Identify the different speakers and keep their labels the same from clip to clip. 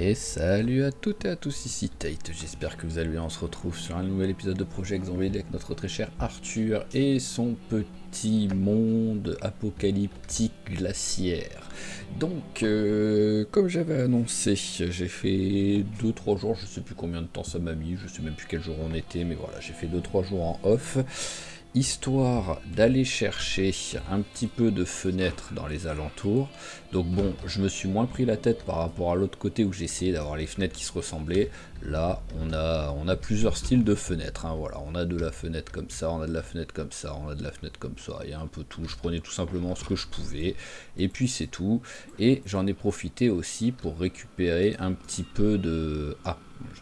Speaker 1: Et salut à toutes et à tous, ici Tate, j'espère que vous allez bien. On se retrouve sur un nouvel épisode de Project Zomboid avec notre très cher Arthur et son petit monde apocalyptique glaciaire. Donc, comme j'avais annoncé, j'ai fait 2-3 jours, je sais plus combien de temps ça m'a mis, je sais même plus quel jour on était, mais voilà, j'ai fait 2-3 jours en off. Histoire d'aller chercher un petit peu de fenêtres dans les alentours. Donc bon, je me suis moins pris la tête par rapport à l'autre côté où j'ai essayé d'avoir les fenêtres qui se ressemblaient. Là, on a plusieurs styles de fenêtres, hein, voilà. On a de la fenêtre comme ça, on a de la fenêtre comme ça, on a de la fenêtre comme ça, il y a un peu tout. Je prenais tout simplement ce que je pouvais, et puis c'est tout. Et j'en ai profité aussi pour récupérer un petit peu de...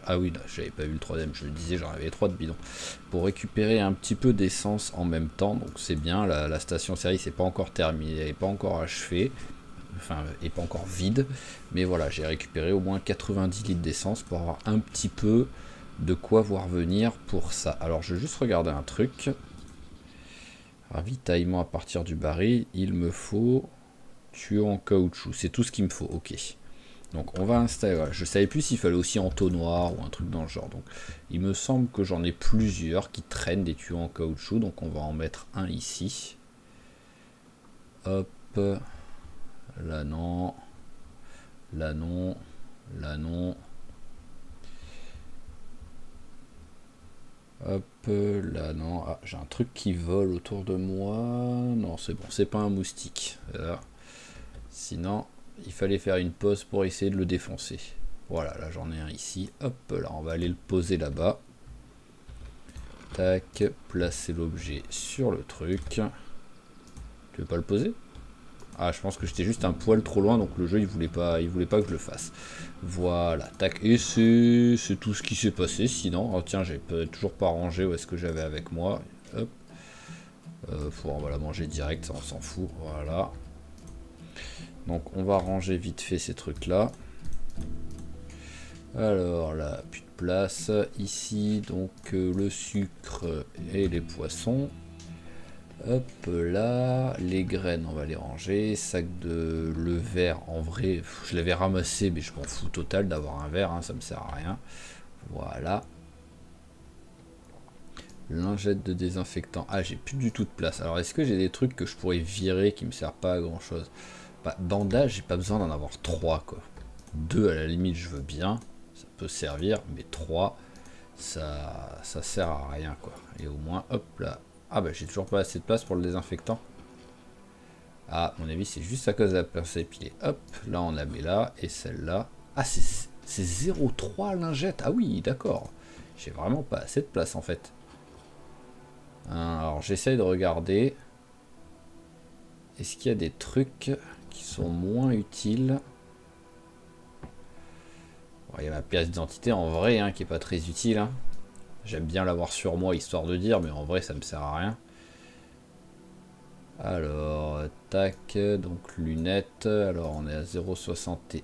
Speaker 1: Ah oui, j'avais pas vu le troisième, je le disais, j'en avais 3 de bidons. Pour récupérer un petit peu d'essence en même temps, donc c'est bien, la station service n'est pas encore terminée, elle n'est pas encore achevée, enfin, elle n'est pas encore vide, mais voilà, j'ai récupéré au moins 90 litres d'essence pour avoir un petit peu de quoi voir venir pour ça. Alors je vais juste regarder un truc. Ravitaillement à partir du baril, il me faut tuyau en caoutchouc, c'est tout ce qu'il me faut, ok. Donc on va installer, voilà. Je savais plus s'il fallait aussi entonnoir ou un truc dans le genre. Donc il me semble que j'en ai plusieurs qui traînent des tuyaux en caoutchouc. Donc on va en mettre un ici. Hop. Là non. Là non. Là non. Hop. Là non. Ah, j'ai un truc qui vole autour de moi. Non, c'est bon. C'est pas un moustique. Alors, sinon... il fallait faire une pause pour essayer de le défoncer. Voilà, là j'en ai un ici. Hop, là on va aller le poser là-bas. Tac, placer l'objet sur le truc. Tu veux pas le poser? Ah, je pense que j'étais juste un poil trop loin, donc le jeu il voulait pas que je le fasse. Voilà, tac. Et c'est tout ce qui s'est passé. Sinon, oh tiens, j'ai toujours pas rangé où est-ce que j'avais avec moi. Hop. On va la manger direct, ça on s'en fout. Voilà. Donc on va ranger vite fait ces trucs là. Alors là, plus de place. Ici, donc le sucre et les poissons. Hop là, les graines on va les ranger. Sac de le verre, en vrai, je l'avais ramassé mais je m'en fous total d'avoir un verre, hein, ça me sert à rien. Voilà. Lingette de désinfectant. Ah, j'ai plus du tout de place. Alors est-ce que j'ai des trucs que je pourrais virer qui me servent pas à grand chose? Bah, bandage, j'ai pas besoin d'en avoir 3 quoi. 2 à la limite je veux bien, ça peut servir, mais 3 ça sert à rien quoi. Et au moins hop là. Ah bah j'ai toujours pas assez de place pour le désinfectant. Ah, à mon avis c'est juste à cause de la pince à épiler. Hop, là on la met là, et celle-là. Ah c'est 0,3 lingettes. Ah oui d'accord. J'ai vraiment pas assez de place en fait. Alors j'essaye de regarder. Est-ce qu'il y a des trucs qui sont moins utiles? Il y a ma pièce d'identité en vrai hein, qui est pas très utile. Hein. J'aime bien l'avoir sur moi histoire de dire, mais en vrai ça me sert à rien. Alors, tac, donc lunettes. Alors on est à 0,61.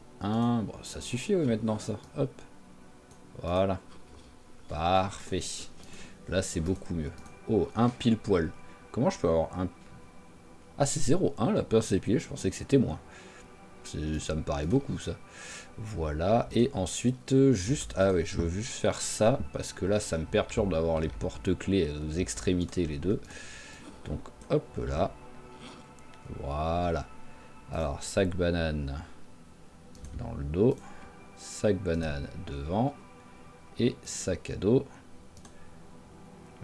Speaker 1: Bon, ça suffit oui maintenant ça. Hop. Voilà. Parfait. Là c'est beaucoup mieux. Oh, un pile poil. Comment je peux avoir un... Ah c'est 0,1 la pince à épiler, je pensais que c'était moins. Ça me paraît beaucoup ça. Voilà, et ensuite juste... Ah ouais, je veux juste faire ça, parce que là ça me perturbe d'avoir les porte-clés aux extrémités les deux. Donc hop là. Voilà. Alors sac banane dans le dos, sac banane devant, et sac à dos.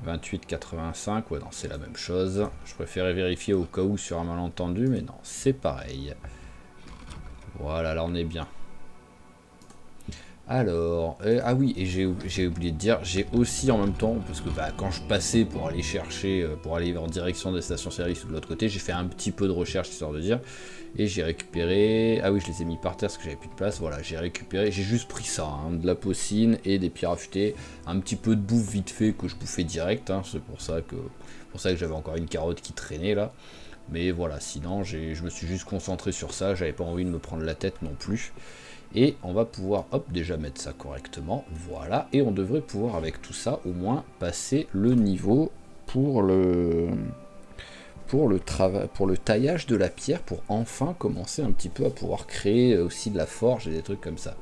Speaker 1: 28,85, ouais non c'est la même chose. Je préférais vérifier au cas où sur un malentendu, mais non, c'est pareil. Voilà, là on est bien. Alors, ah oui, et j'ai oublié de dire, j'ai aussi en même temps, parce que bah, quand je passais pour aller chercher, pour aller en direction des stations-service de l'autre côté, j'ai fait un petit peu de recherche, histoire de dire, et j'ai récupéré, ah oui, je les ai mis par terre parce que j'avais plus de place, voilà, j'ai récupéré, j'ai juste pris ça, hein, de la pocine et des pierres affûtées, un petit peu de bouffe vite fait que je bouffais direct, hein, c'est pour ça que j'avais encore une carotte qui traînait là, mais voilà, sinon je me suis juste concentré sur ça, j'avais pas envie de me prendre la tête non plus. Et on va pouvoir, hop, déjà mettre ça correctement, voilà, et on devrait pouvoir avec tout ça au moins passer le niveau pour le taillage de la pierre, pour enfin commencer un petit peu à pouvoir créer aussi de la forge et des trucs comme ça.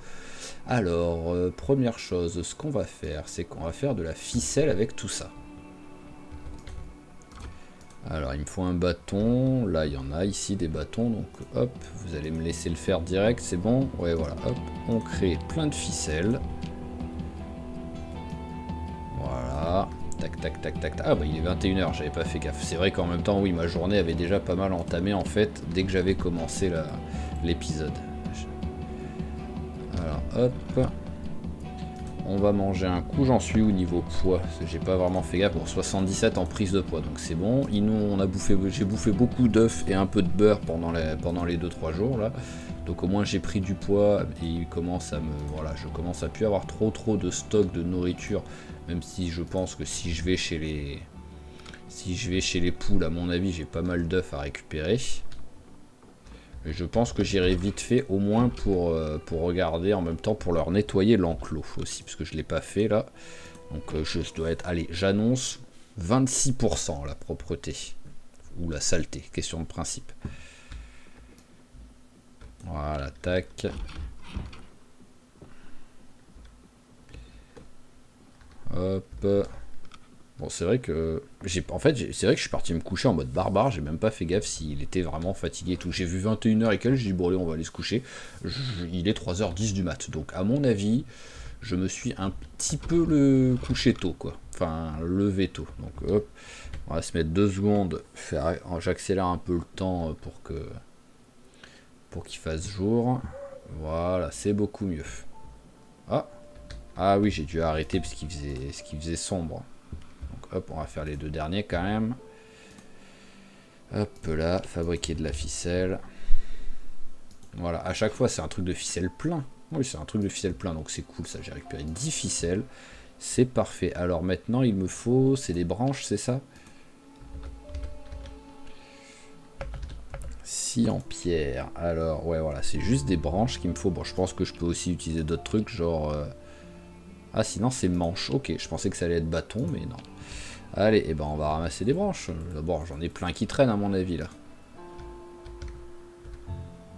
Speaker 1: Alors, première chose, ce qu'on va faire, c'est qu'on va faire de la ficelle avec tout ça. Alors, il me faut un bâton. Là, il y en a ici des bâtons. Donc, hop, vous allez me laisser le faire direct. C'est bon? Ouais, voilà. Hop, on crée plein de ficelles. Voilà. Tac, tac, tac, tac. Ah, bah, il est 21 h. J'avais pas fait gaffe. C'est vrai qu'en même temps, oui, ma journée avait déjà pas mal entamé, en fait, dès que j'avais commencé l'épisode. Alors, hop. On va manger un coup, j'en suis au niveau poids, parce que j'ai pas vraiment fait gaffe pour 77 en prise de poids, donc c'est bon. J'ai bouffé beaucoup d'œufs et un peu de beurre pendant les 2-3 jours là, donc au moins j'ai pris du poids et il commence à voilà, je commence à plus avoir trop de stock de nourriture, même si je pense que si je vais chez les poules, à mon avis, j'ai pas mal d'œufs à récupérer. Et je pense que j'irai vite fait, au moins pour regarder, en même temps pour leur nettoyer l'enclos aussi, parce que je ne l'ai pas fait là. Donc je dois être, allez, j'annonce 26% la propreté, ou la saleté, question de principe. Voilà, tac. Hop. Bon, c'est vrai que c'est vrai que je suis parti me coucher en mode barbare, j'ai même pas fait gaffe s'il était vraiment fatigué et tout. J'ai vu 21 h et quelques, j'ai dit bon allez, on va aller se coucher. Il est 3 h 10 du mat, donc à mon avis, je me suis un petit peu le couché tôt, quoi. Enfin, levé tôt. Donc hop, on va se mettre 2 secondes, j'accélère un peu le temps pour qu'il fasse jour. Voilà, c'est beaucoup mieux. Ah oui, j'ai dû arrêter parce qu'il faisait sombre. Hop, on va faire les 2 derniers quand même. Hop là, fabriquer de la ficelle. Voilà, à chaque fois c'est un truc de ficelle plein. Oui, c'est un truc de ficelle plein, donc c'est cool ça. J'ai récupéré 10 ficelles. C'est parfait. Alors maintenant, il me faut... C'est des branches, c'est ça? Scie en pierre. Alors, ouais, voilà, c'est juste des branches qu'il me faut. Bon, je pense que je peux aussi utiliser d'autres trucs, genre... Ah, sinon c'est manche. Ok, je pensais que ça allait être bâton, mais non. Allez, et ben on va ramasser des branches. D'abord, j'en ai plein qui traînent à mon avis là.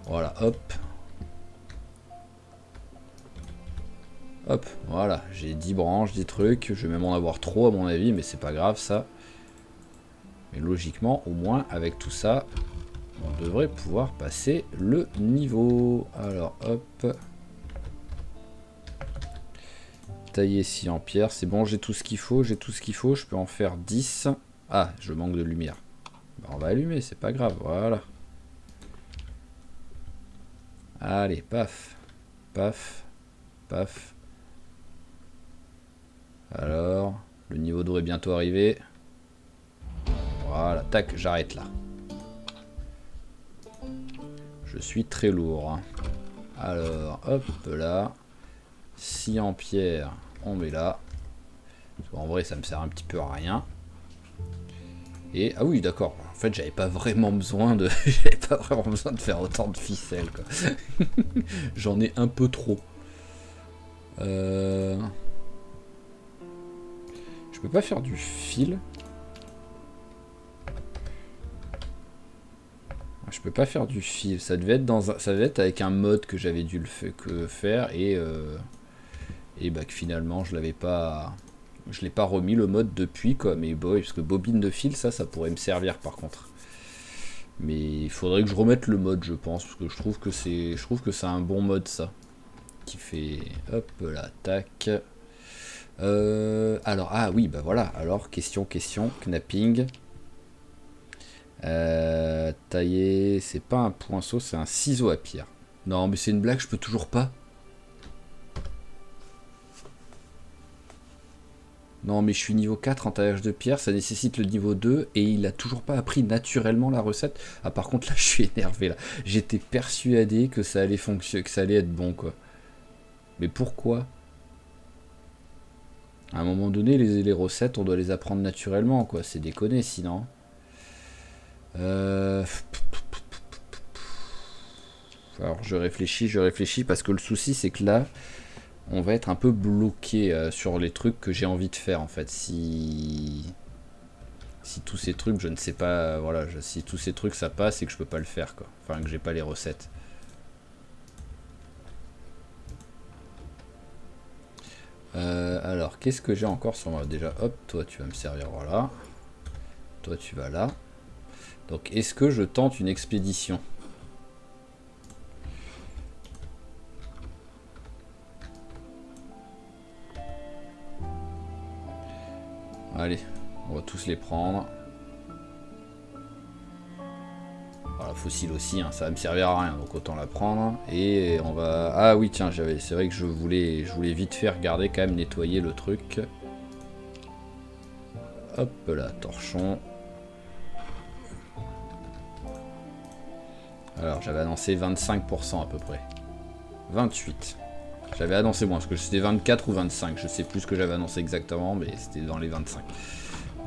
Speaker 1: Voilà, hop. Hop, voilà, j'ai 10 branches, 10 trucs. Je vais même en avoir trop à mon avis, mais c'est pas grave ça. Mais logiquement, au moins avec tout ça, on devrait pouvoir passer le niveau. Alors, hop. Tailler ici en pierre, c'est bon, j'ai tout ce qu'il faut, je peux en faire 10. Ah, je manque de lumière. Ben, on va allumer, c'est pas grave, voilà. Allez, paf, paf, paf. Alors, le niveau devrait bientôt arriver. Voilà, tac, j'arrête là. Je suis très lourd. Alors, hop là. Scie en pierre, on met là. En vrai, ça me sert un petit peu à rien. Et ah oui, d'accord. En fait, j'avais pas vraiment besoin de, faire autant de ficelles, quoi. J'en ai un peu trop. Je peux pas faire du fil. Je peux pas faire du fil. Ça devait être avec un mode que j'avais dû faire et bah que finalement je l'ai pas remis le mode depuis, quoi. Mais boy, parce que bobine de fil, ça pourrait me servir par contre. Mais il faudrait que je remette le mode, je pense, parce que je trouve que c'est un bon mode, ça, qui fait hop là, tac. Alors ah oui, bah voilà. Alors question, knapping. Tailler, c'est pas un poinceau, c'est un ciseau à pierre. Non, mais c'est une blague, je peux toujours pas. Non, mais je suis niveau 4 en taillage de pierre, ça nécessite le niveau 2 et il a toujours pas appris naturellement la recette. Ah, par contre, là, je suis énervé, là. J'étais persuadé que ça allait fonctionner, que ça allait être bon, quoi. Mais pourquoi? À un moment donné, les recettes, on doit les apprendre naturellement, quoi. C'est déconné, sinon. Alors, je réfléchis, parce que le souci, c'est que là... on va être un peu bloqué sur les trucs que j'ai envie de faire en fait. Si tous ces trucs, je ne sais pas, voilà, si tous ces trucs ça passe et que je peux pas le faire, quoi. Enfin, que j'ai pas les recettes. Alors, qu'est-ce que j'ai encore sur moi? Déjà, hop, toi tu vas me servir, voilà. Toi tu vas là. Donc, est-ce que je tente une expédition? Allez, on va tous les prendre. Voilà, fossile aussi, hein, ça va me servir à rien, donc autant la prendre. Et on va... Ah oui, tiens, c'est vrai que je voulais vite faire regarder quand même, nettoyer le truc. Hop là, torchon. Alors, j'avais annoncé 25% à peu près. 28. J'avais annoncé moins, parce que c'était 24 ou 25. Je sais plus ce que j'avais annoncé exactement, mais c'était dans les 25.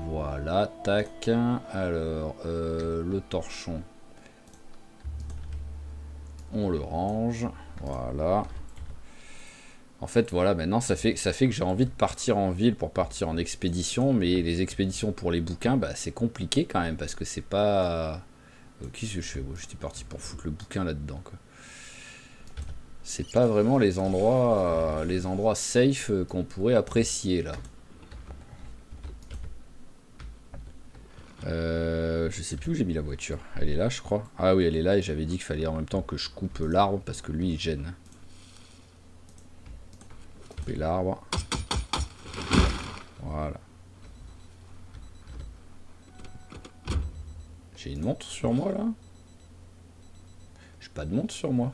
Speaker 1: Voilà, tac. Alors, le torchon. On le range. Voilà. En fait, voilà, maintenant, ça fait que j'ai envie de partir en ville pour partir en expédition. Mais les expéditions pour les bouquins, bah, c'est compliqué quand même, parce que c'est pas... Qu'est-ce que je fais? Bon, j'étais parti pour foutre le bouquin là-dedans, quoi. C'est pas vraiment les endroits safe qu'on pourrait apprécier là. Je sais plus où j'ai mis la voiture. Elle est là, je crois. Ah oui, elle est là et j'avais dit qu'il fallait en même temps que je coupe l'arbre parce que lui il gêne. Couper l'arbre. Voilà. J'ai une montre sur moi là? J'ai pas de montre sur moi.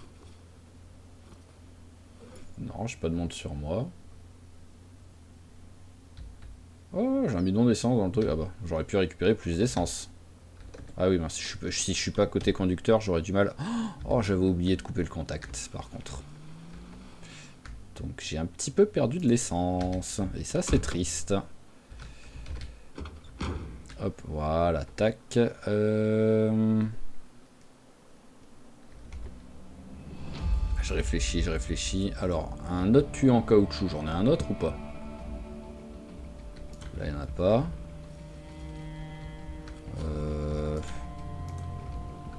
Speaker 1: Non, j'ai pas de montre sur moi. Oh, j'ai un bidon d'essence dans le truc. Ah bah, j'aurais pu récupérer plus d'essence. Ah oui, ben, si je suis pas côté conducteur, j'aurais du mal. Oh, j'avais oublié de couper le contact, par contre. Donc j'ai un petit peu perdu de l'essence. Et ça, c'est triste. Hop, voilà, tac. Je réfléchis, je réfléchis. Alors, un autre tuyau en caoutchouc, j'en ai un autre ou pas? Là, il n'y en a pas.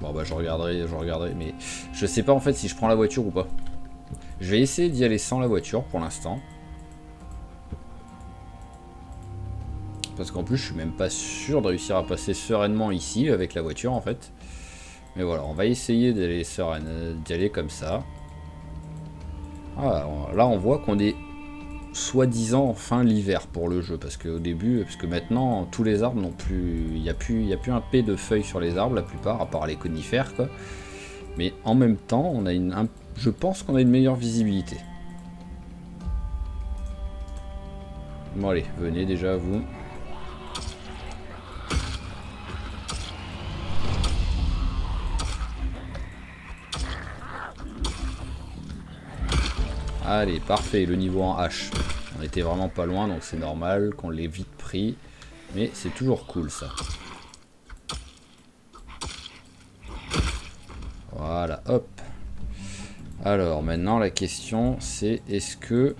Speaker 1: Bon, bah, je regarderai, mais je sais pas en fait si je prends la voiture ou pas. Je vais essayer d'y aller sans la voiture pour l'instant. Parce qu'en plus, je suis même pas sûr de réussir à passer sereinement ici avec la voiture en fait. Mais voilà, on va essayer d'y aller comme ça. Ah, là, on voit qu'on est soi-disant enfin l'hiver pour le jeu. Parce que maintenant, tous les arbres n'ont plus... Il n'y a plus un P de feuilles sur les arbres, la plupart, à part les conifères, quoi. Mais en même temps, on a je pense qu'on a une meilleure visibilité. Bon allez, venez déjà vous. Allez, parfait, le niveau en H. On était vraiment pas loin, donc c'est normal qu'on l'ait vite pris. Mais c'est toujours cool ça. Voilà, hop. Alors maintenant la question c'est est-ce que...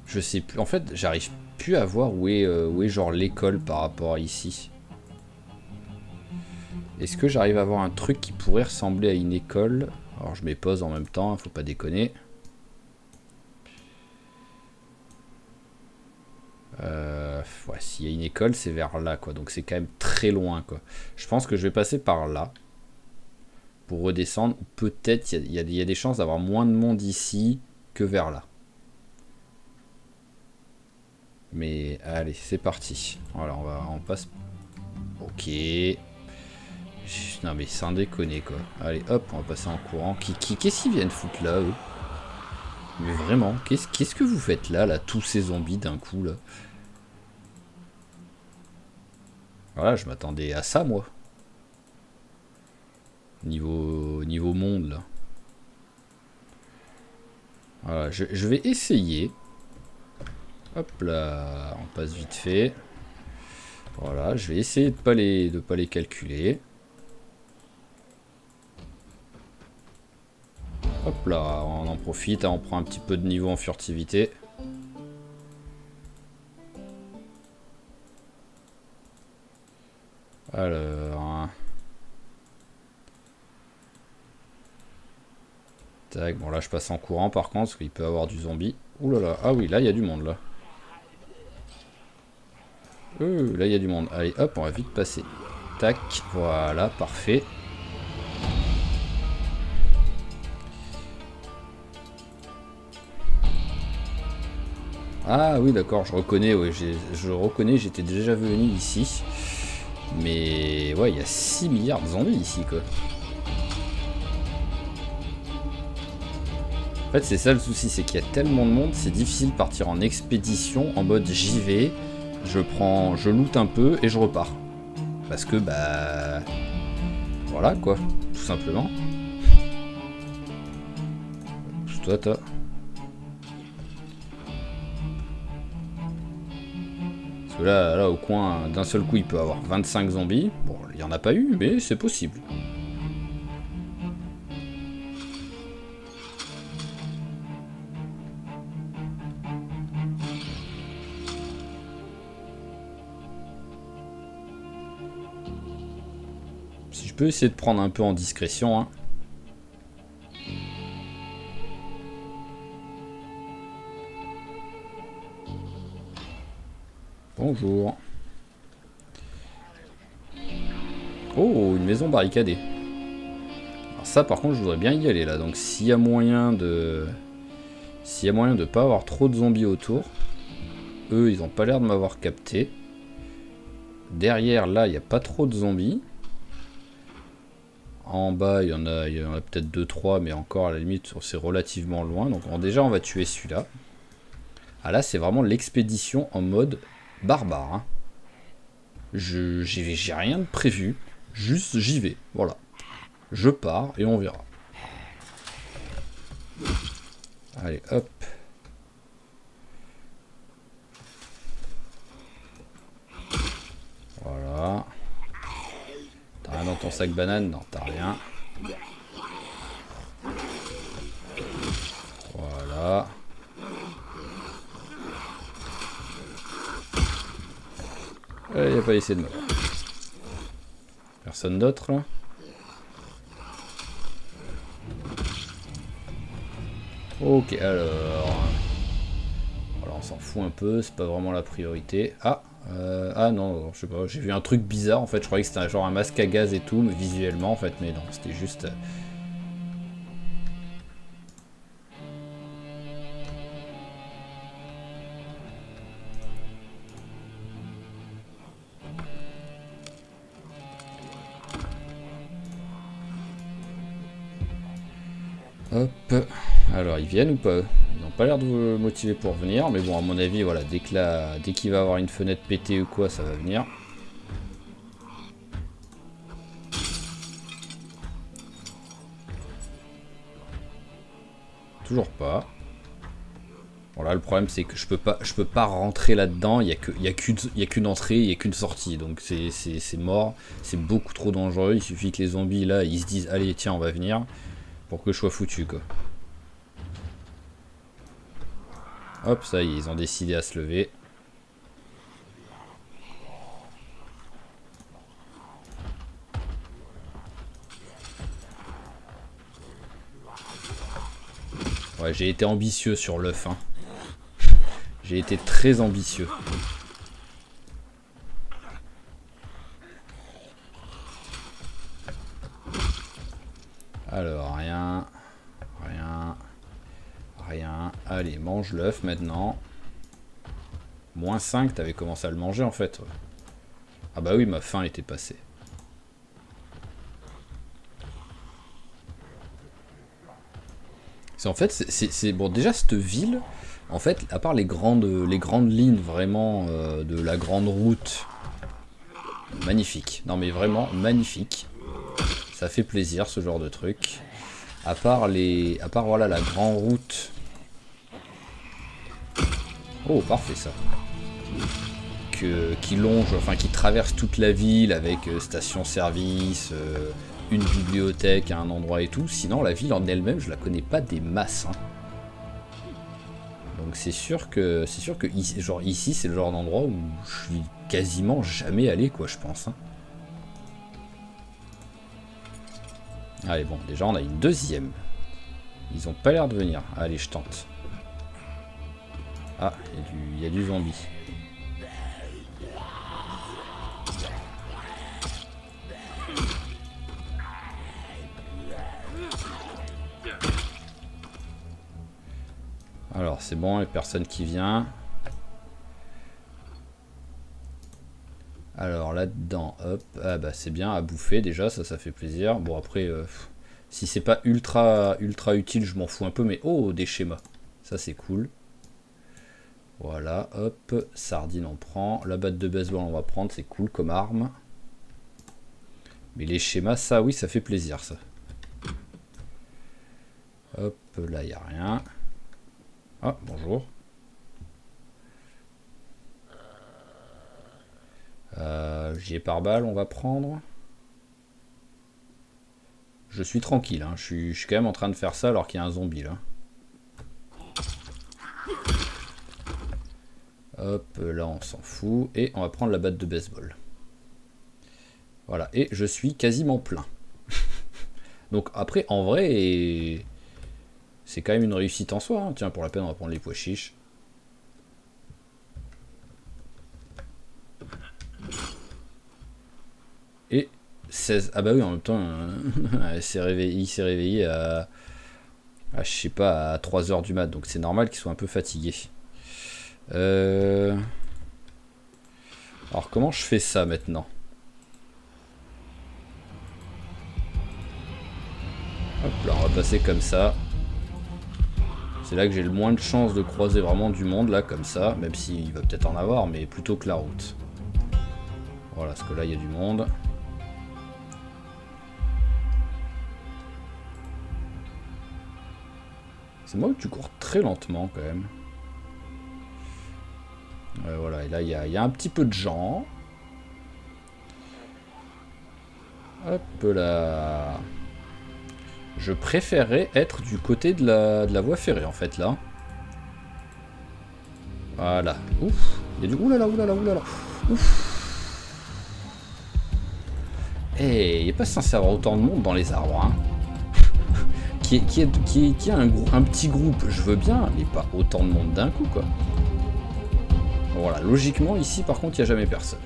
Speaker 1: Je sais plus, en fait j'arrive plus à voir où est genre l'école par rapport à ici. Est-ce que j'arrive à voir un truc qui pourrait ressembler à une école? Alors je mets pause en même temps, faut pas déconner. Ouais, s'il y a une école c'est vers là quoi, donc c'est quand même très loin quoi. Je pense que je vais passer par là. Pour redescendre, peut-être il y a des chances d'avoir moins de monde ici que vers là. Mais allez, c'est parti. Voilà, on passe. Ok. Non mais sans déconner quoi. Allez, hop, on va passer en courant. Qu'est-ce qu'ils viennent foutre là, eux? Mais vraiment, qu'est-ce que vous faites là, tous ces zombies d'un coup là? Voilà, je m'attendais à ça moi. Niveau monde là. Voilà, je vais essayer. Hop là, on passe vite fait. Voilà, je vais essayer de pas les calculer. Hop là, on en profite, on prend un petit peu de niveau en furtivité. Alors... Tac, bon là je passe en courant par contre, parce qu'il peut avoir du zombie. Ouh là là, ah oui, là il y a du monde là. Là il y a du monde. Allez hop, on va vite passer. Tac, voilà, parfait. Ah oui d'accord, je reconnais, ouais, j'étais déjà venu ici. Mais ouais, il y a 6 milliards de zombies ici quoi. En fait c'est ça le souci, c'est qu'il y a tellement de monde, c'est difficile de partir en expédition en mode j'y vais, je loot un peu et je repars. Parce que bah... Voilà quoi, tout simplement. Toi t'as... Parce que là au coin, d'un seul coup il peut avoir 25 zombies. Bon, il n'y en a pas eu, mais c'est possible. Si je peux essayer de prendre un peu en discrétion, hein. Bonjour. Oh, une maison barricadée. Alors ça par contre je voudrais bien y aller là. Donc s'il y a moyen de... S'il y a moyen de pas avoir trop de zombies autour. Eux ils ont pas l'air de m'avoir capté. Derrière là il n'y a pas trop de zombies. En bas il y en a peut-être 2-3 mais encore à la limite c'est relativement loin. Donc déjà on va tuer celui-là. Ah là c'est vraiment l'expédition en mode barbare. Hein. J'ai rien de prévu. Juste j'y vais. Voilà. Je pars et on verra. Allez hop. Voilà. T'as rien dans ton sac banane? Non, t'as rien. Voilà. Il a pas essayé de me... Personne d'autre là? Ok, alors... Voilà, on s'en fout un peu, c'est pas vraiment la priorité. Ah non, je sais pas, j'ai vu un truc bizarre en fait, je croyais que c'était genre un masque à gaz et tout, mais visuellement en fait, mais non, c'était juste... Hop, alors ils viennent ou pas? Ils n'ont pas l'air de vous motiver pour venir, mais bon à mon avis voilà, dès qu'il va avoir une fenêtre pétée ou quoi, ça va venir. Toujours pas. Bon là le problème c'est que je peux pas rentrer là-dedans, il y a qu'une entrée, il y a qu'une sortie, donc c'est mort, c'est beaucoup trop dangereux, il suffit que les zombies là ils se disent allez tiens on va venir. Pour que je sois foutu quoi. Hop, ça y est, ils ont décidé à se lever. Ouais, j'ai été ambitieux sur l'œuf. Hein. J'ai été très ambitieux. Alors, rien. Allez, mange l'œuf maintenant. Moins 5, t'avais commencé à le manger en fait. Ouais. Ah bah oui, ma faim était passée. En fait, c'est bon, déjà cette ville, en fait, à part les grandes lignes vraiment de la grande route, magnifique. Non mais vraiment magnifique. Ça fait plaisir ce genre de truc. À part voilà la grande route. Oh parfait ça. Qui longe, enfin qui traverse toute la ville avec station-service, une bibliothèque à un endroit et tout. Sinon la ville en elle-même je la connais pas des masses. Hein. Donc c'est sûr que genre ici c'est le genre d'endroit où je suis quasiment jamais allé quoi je pense. Hein. Allez bon déjà on a une deuxième Ils ont pas l'air de venir. Allez, je tente. Ah, il y a du zombie. Alors, c'est bon, il n'y a personne qui vient. Alors, là-dedans, hop. Ah bah, c'est bien à bouffer déjà, ça fait plaisir. Bon, après, si c'est pas ultra utile, je m'en fous un peu. Mais oh, des schémas. Ça, c'est cool. Voilà, hop, sardine on prend, la batte de baseball on va prendre, c'est cool comme arme. Mais les schémas, ça oui, ça fait plaisir ça. Hop, là il n'y a rien. Ah, bonjour. Gilet pare-balles on va prendre. Je suis tranquille, hein. Je suis quand même en train de faire ça alors qu'il y a un zombie là. Hop, là on s'en fout. Et on va prendre la batte de baseball. Voilà, et je suis quasiment plein. Donc après, en vrai, c'est quand même une réussite en soi. Hein. Tiens, pour la peine, on va prendre les pois chiches. Et 16. Ah bah oui, en même temps, il s'est réveillé à je sais pas, à 3 h du mat. Donc c'est normal qu'il soit un peu fatigué. Alors comment je fais ça maintenant? Hop là, on va passer comme ça. C'est là que j'ai le moins de chances de croiser vraiment du monde là comme ça, même s'il va peut-être en avoir, mais plutôt que la route. Voilà, parce que là il y a du monde. C'est moi que tu cours très lentement quand même. Voilà, et là il y a un petit peu de gens. Hop là. Je préférerais être du côté de la voie ferrée en fait là. Voilà. Ouf. Il y a du... Oulala, oulala, oulala. Ouf. Eh, il n'est pas censé avoir autant de monde dans les arbres. Hein. qui a un petit groupe, je veux bien, mais pas autant de monde d'un coup quoi. Voilà, logiquement ici par contre il n'y a jamais personne.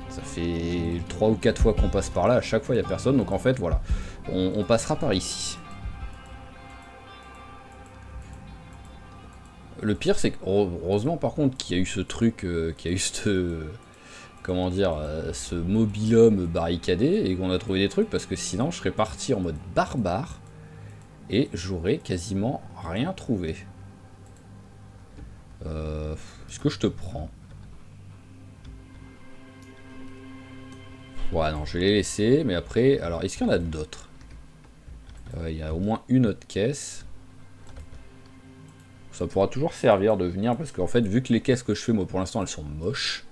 Speaker 1: Ça fait 3 ou 4 fois qu'on passe par là, à chaque fois il n'y a personne, donc en fait voilà, on passera par ici. Le pire c'est que, heureusement par contre qu'il y a eu ce truc, qu'il y a eu ce... Comment dire, ce mobil-homme barricadé et qu'on a trouvé des trucs, parce que sinon je serais parti en mode barbare et j'aurais quasiment rien trouvé. Est-ce que je te prends? Ouais, non, je vais les laisser, mais après... Alors, est-ce qu'il y en a d'autres? Il y a au moins une autre caisse. Ça pourra toujours servir de venir, parce qu'en fait, vu que les caisses que je fais, moi, pour l'instant, elles sont moches,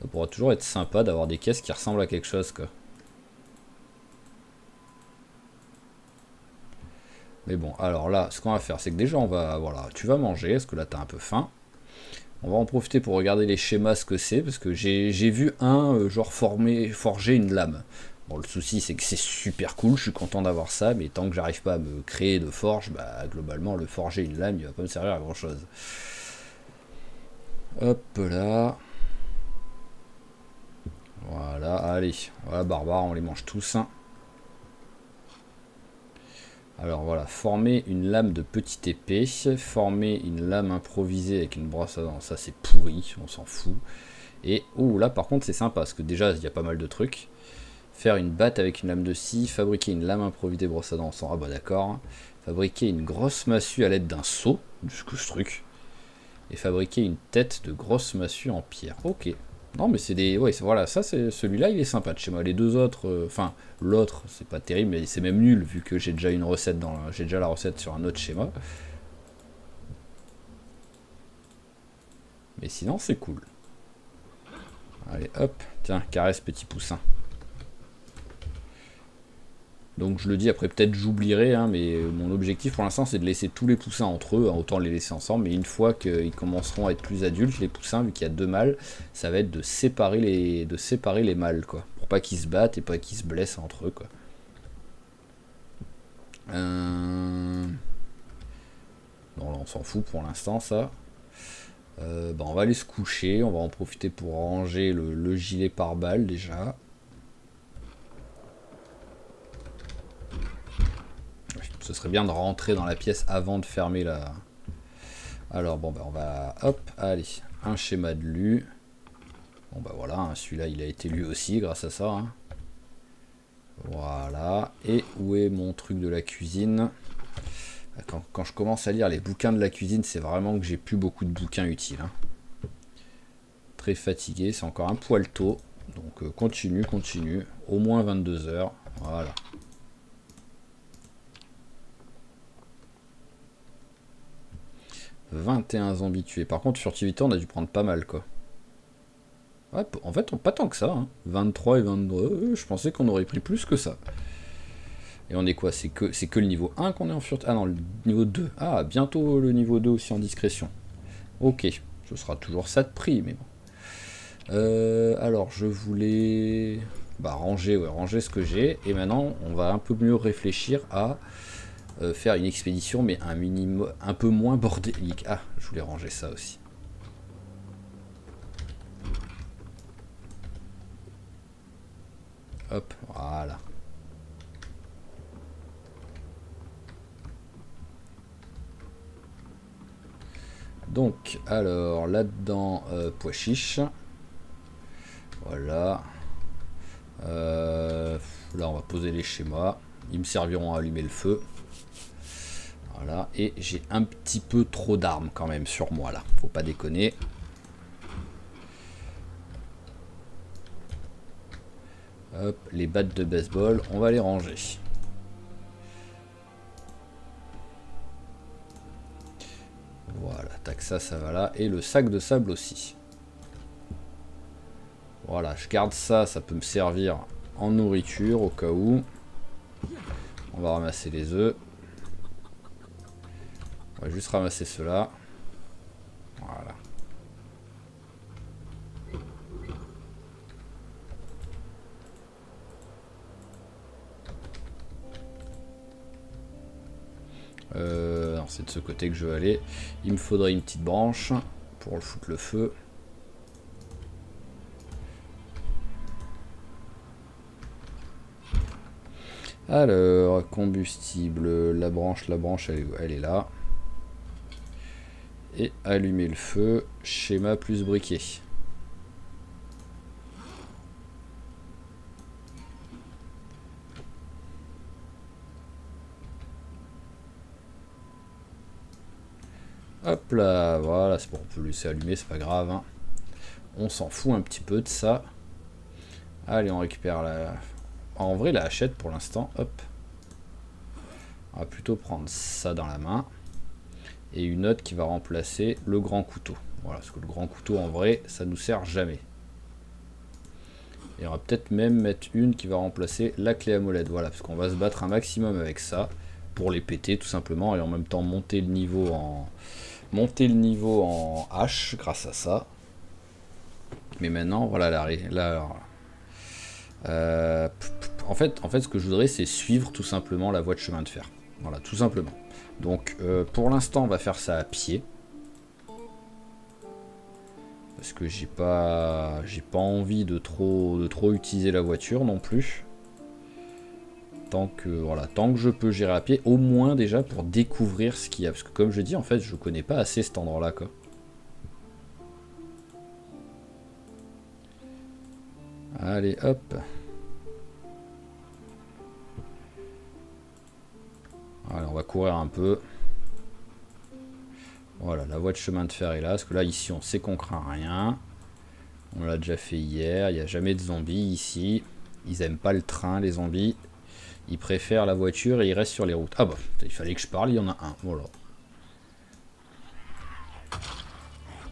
Speaker 1: ça pourra toujours être sympa d'avoir des caisses qui ressemblent à quelque chose, quoi. Mais bon, alors là, ce qu'on va faire, c'est que déjà, on va... Voilà, tu vas manger, parce que là, t'as un peu faim. On va en profiter pour regarder les schémas, ce que c'est, parce que j'ai vu un, genre, forger une lame. Bon, le souci, c'est que c'est super cool, je suis content d'avoir ça, mais tant que j'arrive pas à me créer de forge, bah, globalement, le forger une lame, il va pas me servir à grand-chose. Hop là. Voilà, allez. Voilà, barbare, on les mange tous. Hein. Alors voilà, former une lame de petite épée, former une lame improvisée avec une brosse à dents, ça c'est pourri, on s'en fout. Et oh là par contre c'est sympa, parce que déjà il y a pas mal de trucs. Faire une batte avec une lame de scie, fabriquer une lame improvisée brosse à dents, ah bah d'accord. Fabriquer une grosse massue à l'aide d'un seau, ce que ce truc. Et fabriquer une tête de grosse massue en pierre, ok. Non mais c'est des... Ouais, voilà, ça c'est celui-là il est sympa de chez moi. Les deux autres, enfin l'autre c'est pas terrible mais c'est même nul vu que j'ai déjà une recette dans... J'ai déjà la recette sur un autre schéma. Mais sinon c'est cool. Allez hop, tiens, caresse petit poussin. Donc je le dis, après peut-être j'oublierai, hein, mais mon objectif pour l'instant c'est de laisser tous les poussins entre eux, hein, autant les laisser ensemble, mais une fois qu'ils commenceront à être plus adultes, les poussins, vu qu'il y a 2 mâles, ça va être de séparer les mâles, quoi, pour pas qu'ils se battent et pas qu'ils se blessent entre eux, quoi. Non, là, on s'en fout pour l'instant, ça. Bah, on va aller se coucher. On va en profiter pour ranger le gilet pare-balles déjà. Ce serait bien de rentrer dans la pièce avant de fermer la... Alors bon, bah on va... Hop, allez. Un schéma de lu. Bon bah voilà, hein, celui-là il a été lu aussi grâce à ça. Hein. Voilà. Et où est mon truc de la cuisine? Quand je commence à lire les bouquins de la cuisine, c'est vraiment que j'ai plus beaucoup de bouquins utiles. Hein. Très fatigué, c'est encore un poil tôt. Donc continue. Au moins 22 heures. Voilà. « 21 zombies tués. » Par contre, furtivité, on a dû prendre pas mal, quoi. Ouais, en fait, pas tant que ça. Hein. 23 et 22, je pensais qu'on aurait pris plus que ça. Et on est quoi? C'est que le niveau 1 qu'on est en furtivité. Ah non, le niveau 2. Ah, bientôt le niveau 2 aussi en discrétion. Ok, ce sera toujours ça de prix, mais bon. Alors, je voulais... Bah, ranger ce que j'ai. Et maintenant, on va un peu mieux réfléchir à... faire une expédition mais un minimum un peu moins bordélique. Ah, je voulais ranger ça aussi. Hop, voilà. Donc, alors, là-dedans, pois chiche. Voilà. Là, on va poser les schémas. Ils me serviront à allumer le feu. Voilà, et j'ai un petit peu trop d'armes quand même sur moi là, faut pas déconner. Hop, les battes de baseball, on va les ranger. Voilà, tac, ça va là. Et le sac de sable aussi. Voilà, je garde ça, ça peut me servir en nourriture au cas où. On va ramasser les œufs. On va juste ramasser cela. Voilà. Non, c'est de ce côté que je veux aller. Il me faudrait une petite branche pour le foutre le feu. Alors, combustible, la branche, elle est là. Et allumer le feu, schéma plus briquet. Hop là, voilà, c'est bon, on peut le laisser allumer, c'est pas grave. Hein. On s'en fout un petit peu de ça. Allez, on récupère la... En vrai, la hachette pour l'instant, hop. On va plutôt prendre ça dans la main. Et une autre qui va remplacer le grand couteau. Voilà, parce que le grand couteau, en vrai, ça nous sert jamais. Et on va peut-être même mettre une qui va remplacer la clé à molette. Voilà, parce qu'on va se battre un maximum avec ça. Pour les péter, tout simplement. Et en même temps, monter le niveau en H grâce à ça. Mais maintenant, voilà, en fait, ce que je voudrais, c'est suivre tout simplement la voie de chemin de fer. Voilà, tout simplement. Donc, pour l'instant, on va faire ça à pied. Parce que j'ai pas envie de trop utiliser la voiture non plus. Tant que je peux gérer à pied, au moins déjà pour découvrir ce qu'il y a. Parce que comme je dis, en fait, je connais pas assez cet endroit-là, quoi. Allez, hop. Allez, on va courir un peu. Voilà, la voie de chemin de fer est là. Parce que là, ici, on sait qu'on craint rien. On l'a déjà fait hier. Il n'y a jamais de zombies ici. Ils aiment pas le train, les zombies. Ils préfèrent la voiture et ils restent sur les routes. Ah bah, il fallait que je parle, il y en a un. Voilà.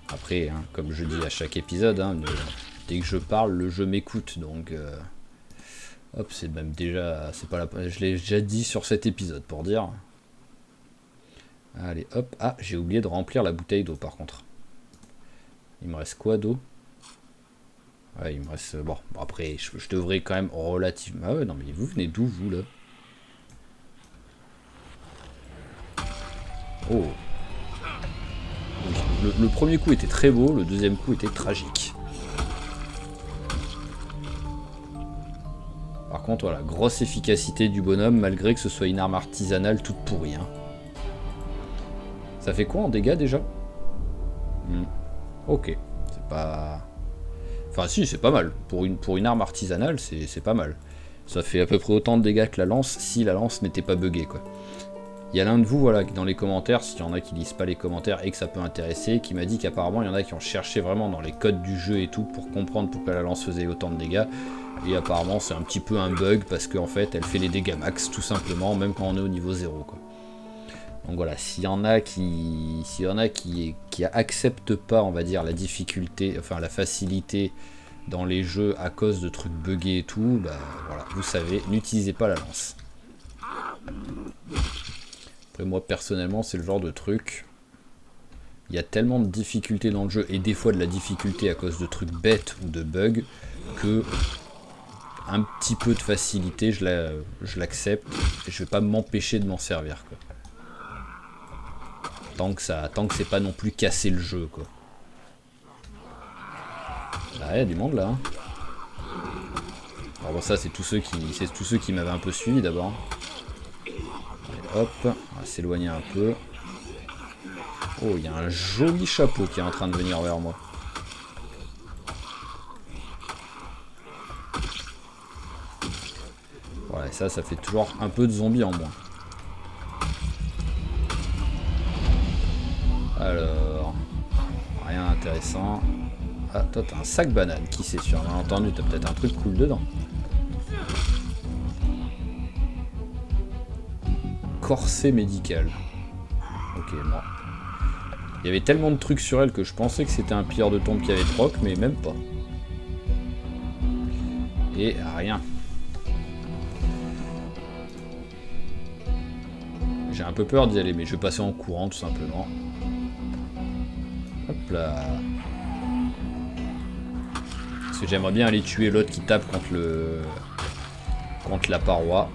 Speaker 1: Après, hein, comme je dis à chaque épisode, hein, dès que je parle, le jeu m'écoute. Donc, hop, c'est même déjà... c'est pas la... Je l'ai déjà dit sur cet épisode, pour dire. Allez, hop. Ah, j'ai oublié de remplir la bouteille d'eau, par contre. Il me reste quoi d'eau? Ouais, il me reste... Bon, après, je devrais quand même relativement... Ah ouais, non, mais vous venez d'où, vous, là? Oh. Le premier coup était très beau, le deuxième coup était tragique. Par contre, voilà, grosse efficacité du bonhomme, malgré que ce soit une arme artisanale toute pourrie. Hein. Ça fait quoi en dégâts déjà? Ok, c'est pas... Enfin si, c'est pas mal. Pour une arme artisanale, c'est pas mal. Ça fait à peu près autant de dégâts que la lance, si la lance n'était pas buggée, quoi. Il y a l'un de vous, voilà, dans les commentaires, s'il y en a qui lisent pas les commentaires et que ça peut intéresser, qui m'a dit qu'apparemment il y en a qui ont cherché vraiment dans les codes du jeu et tout pour comprendre pourquoi la lance faisait autant de dégâts. Et apparemment c'est un petit peu un bug parce qu'en fait elle fait les dégâts max tout simplement, même quand on est au niveau 0, quoi. Donc voilà, s'il y en a qui acceptent pas, on va dire, la difficulté, enfin la facilité dans les jeux à cause de trucs buggés et tout, bah voilà, vous savez, n'utilisez pas la lance. Après moi personnellement c'est le genre de truc, il y a tellement de difficultés dans le jeu et des fois de la difficulté à cause de trucs bêtes ou de bugs que un petit peu de facilité je l'accepte et je vais pas m'empêcher de m'en servir, quoi. Tant que c'est pas non plus casser le jeu, quoi. Ah, il y a du monde là. Hein. Alors bon, ça c'est tous ceux qui m'avaient un peu suivi d'abord. Hop, on va s'éloigner un peu. Oh, il y a un joli chapeau qui est en train de venir vers moi. Ouais, ça fait toujours un peu de zombies en moins. Alors, rien d'intéressant. Ah, toi t'as un sac banane, qui c'est sûr, bien entendu, t'as peut-être un truc cool dedans. Corset médical. Ok, moi. Il y avait tellement de trucs sur elle que je pensais que c'était un pilleur de tombe qui avait proc, mais même pas. Et rien. J'ai un peu peur d'y aller, mais je vais passer en courant tout simplement. Hop là. Parce que j'aimerais bien aller tuer l'autre qui tape contre la paroi.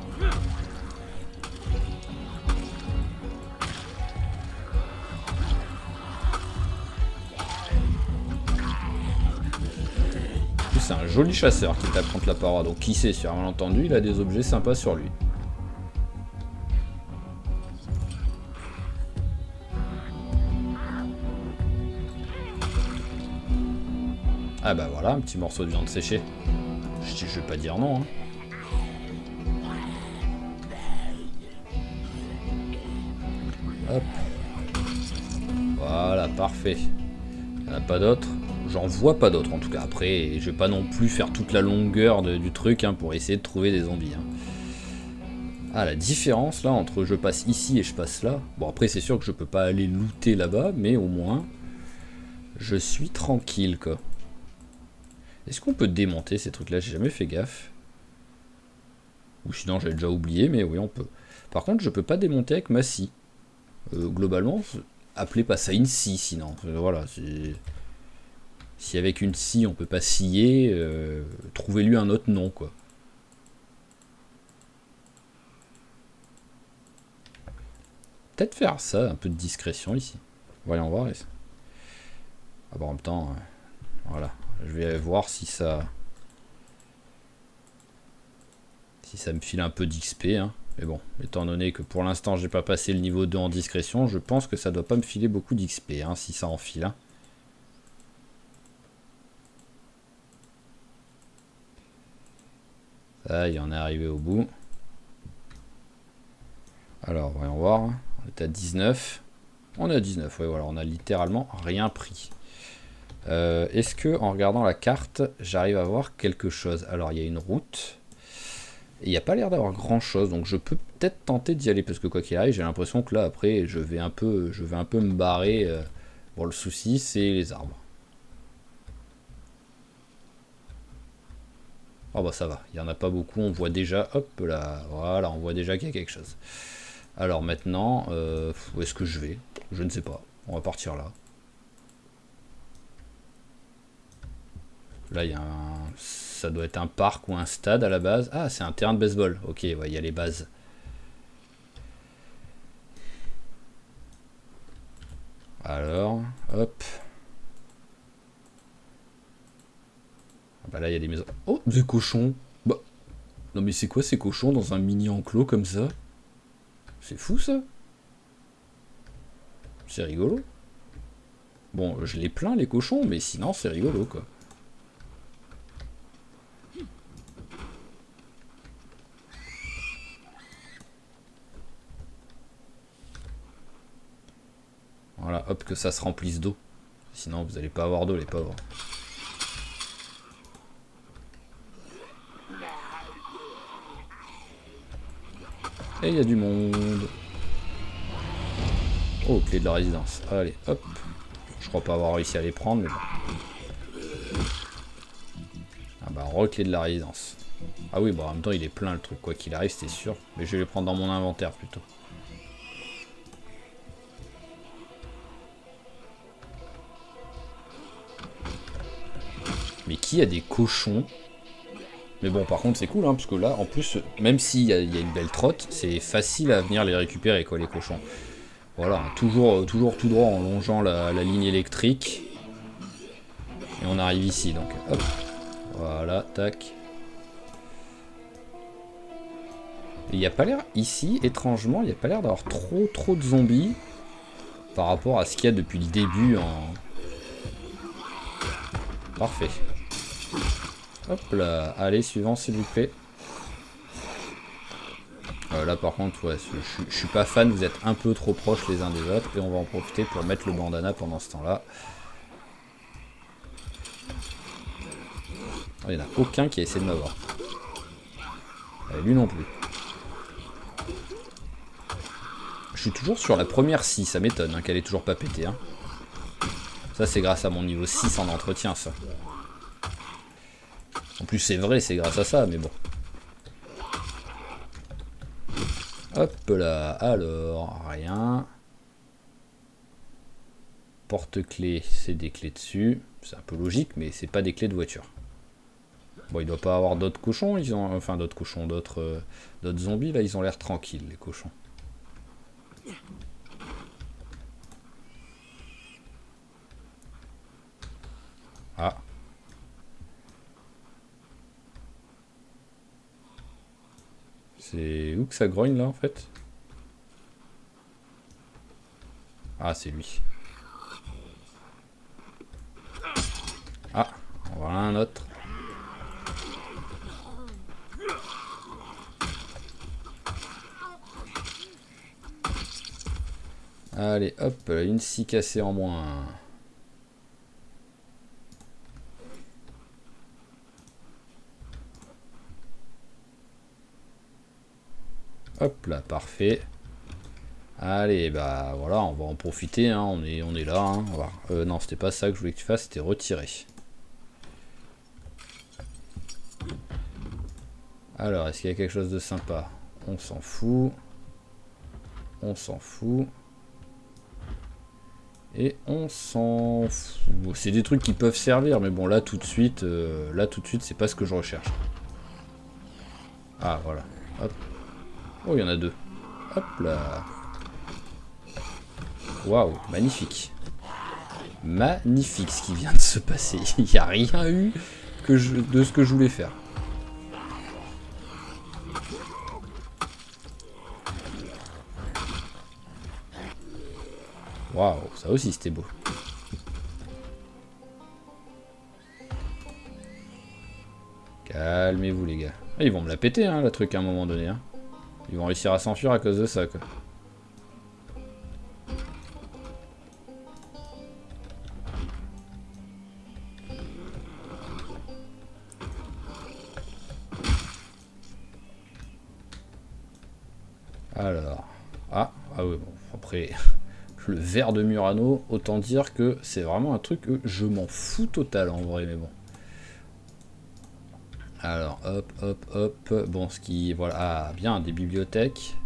Speaker 1: C'est un joli chasseur qui tape contre la paroi, donc qui sait, sur un malentendu, il a des objets sympas sur lui. Ah bah voilà, un petit morceau de viande séchée. Je vais pas dire non. Hein. Hop. Voilà, parfait. Il n'y en a pas d'autres. J'en vois pas d'autres en tout cas. Après, je vais pas non plus faire toute la longueur du truc hein, pour essayer de trouver des zombies. Hein. Ah, la différence là entre je passe ici et je passe là. Bon, après, c'est sûr que je peux pas aller looter là-bas, mais au moins, je suis tranquille quoi. Est-ce qu'on peut démonter ces trucs là? J'ai jamais fait gaffe. Ou sinon, j'avais déjà oublié, mais oui, on peut. Par contre, je peux pas démonter avec ma scie. Globalement, appelez pas ça une scie sinon. Voilà, c'est. Si avec une scie on peut pas scier, trouvez-lui un autre nom quoi. Peut-être faire ça, un peu de discrétion ici. Voyons voir. Ah bon, en même temps, voilà. Je vais voir si ça me file un peu d'XP. Hein. Mais bon, étant donné que pour l'instant j'ai pas passé le niveau 2 en discrétion, je pense que ça doit pas me filer beaucoup d'XP hein, si ça en file. Hein. Ça y est, on est arrivé au bout. Alors, voyons voir. On est à 19. On est à 19, ouais, voilà, on a littéralement rien pris. Est-ce que, en regardant la carte, j'arrive à voir quelque chose? Alors, il y a une route. Et il n'y a pas l'air d'avoir grand-chose, donc je peux peut-être tenter d'y aller, parce que quoi qu'il arrive, j'ai l'impression que là, après, je vais un peu me barrer. Bon, le souci, c'est les arbres. Oh bah ça va, il n'y en a pas beaucoup, on voit déjà, hop là, voilà, on voit déjà qu'il y a quelque chose. Alors maintenant, où est-ce que je vais? Je ne sais pas, on va partir là. Là, il y a un... ça doit être un parc ou un stade à la base. Ah, c'est un terrain de baseball, ok, ouais, il y a les bases. Alors, hop. Ah bah là, il y a des maisons. Oh, des cochons. Bah, non mais c'est quoi ces cochons dans un mini enclos comme ça? C'est fou ça. C'est rigolo. Bon, je les plains les cochons, mais sinon c'est rigolo quoi. Voilà, hop, que ça se remplisse d'eau. Sinon vous allez pas avoir d'eau les pauvres. Et il y a du monde. Oh, clé de la résidence. Allez, hop. Je crois pas avoir réussi à les prendre, mais bon. Ah bah, re-clé de la résidence. Ah oui, bah en même temps, il est plein le truc, quoi qu'il arrive, c'est sûr. Mais je vais les prendre dans mon inventaire plutôt. Mais qui a des cochons? Mais bon, par contre, c'est cool, hein, parce que là, en plus, même s'il y a une belle trotte, c'est facile à venir les récupérer, quoi, les cochons. Voilà, toujours tout droit en longeant la ligne électrique. Et on arrive ici, donc hop. Voilà, tac. Il n'y a pas l'air, ici, étrangement, il n'y a pas l'air d'avoir trop de zombies par rapport à ce qu'il y a depuis le début en... Parfait. Hop là, allez, suivant s'il vous plaît. Là par contre, ouais, je suis pas fan, vous êtes un peu trop proches les uns des autres. Et on va en profiter pour mettre le bandana pendant ce temps-là. Oh, il n'y en a aucun qui a essayé de m'avoir. Lui non plus. Je suis toujours sur la première scie, ça m'étonne hein, qu'elle ait toujours pas pété. Hein. Ça c'est grâce à mon niveau 6 en entretien ça. En plus c'est vrai, c'est grâce à ça, mais bon. Hop là, alors, rien. Porte-clés, c'est des clés dessus. C'est un peu logique, mais c'est pas des clés de voiture. Bon, il doit pas avoir d'autres cochons, ils ont... Enfin, d'autres cochons, d'autres zombies, là, ils ont l'air tranquilles, les cochons. Ah. C'est où que ça grogne, là, en fait? Ah, c'est lui. Ah, voilà un autre. Allez, hop, une scie cassée en moins. Hop là, parfait. Allez, bah voilà, on va en profiter, hein, on est là. Hein, non, c'était pas ça que je voulais que tu fasses, c'était retirer. Alors, est-ce qu'il y a quelque chose de sympa? On s'en fout. On s'en fout. Et on s'en fout. C'est des trucs qui peuvent servir, mais bon, là tout de suite, c'est pas ce que je recherche. Ah, voilà. Hop. Oh, il y en a deux. Hop là. Waouh, magnifique. Magnifique ce qui vient de se passer. Il n'y a rien eu de ce que je voulais faire. Waouh, ça aussi c'était beau. Calmez-vous les gars. Ah, ils vont me la péter hein, la truc à un moment donné. Hein. Ils vont réussir à s'enfuir à cause de ça quoi. Alors. Ah oui bon, après... Le verre de Murano, autant dire que c'est vraiment un truc que je m'en fous total en vrai, mais bon. Alors, hop. Bon, ce qui... Voilà, ah, bien, des bibliothèques.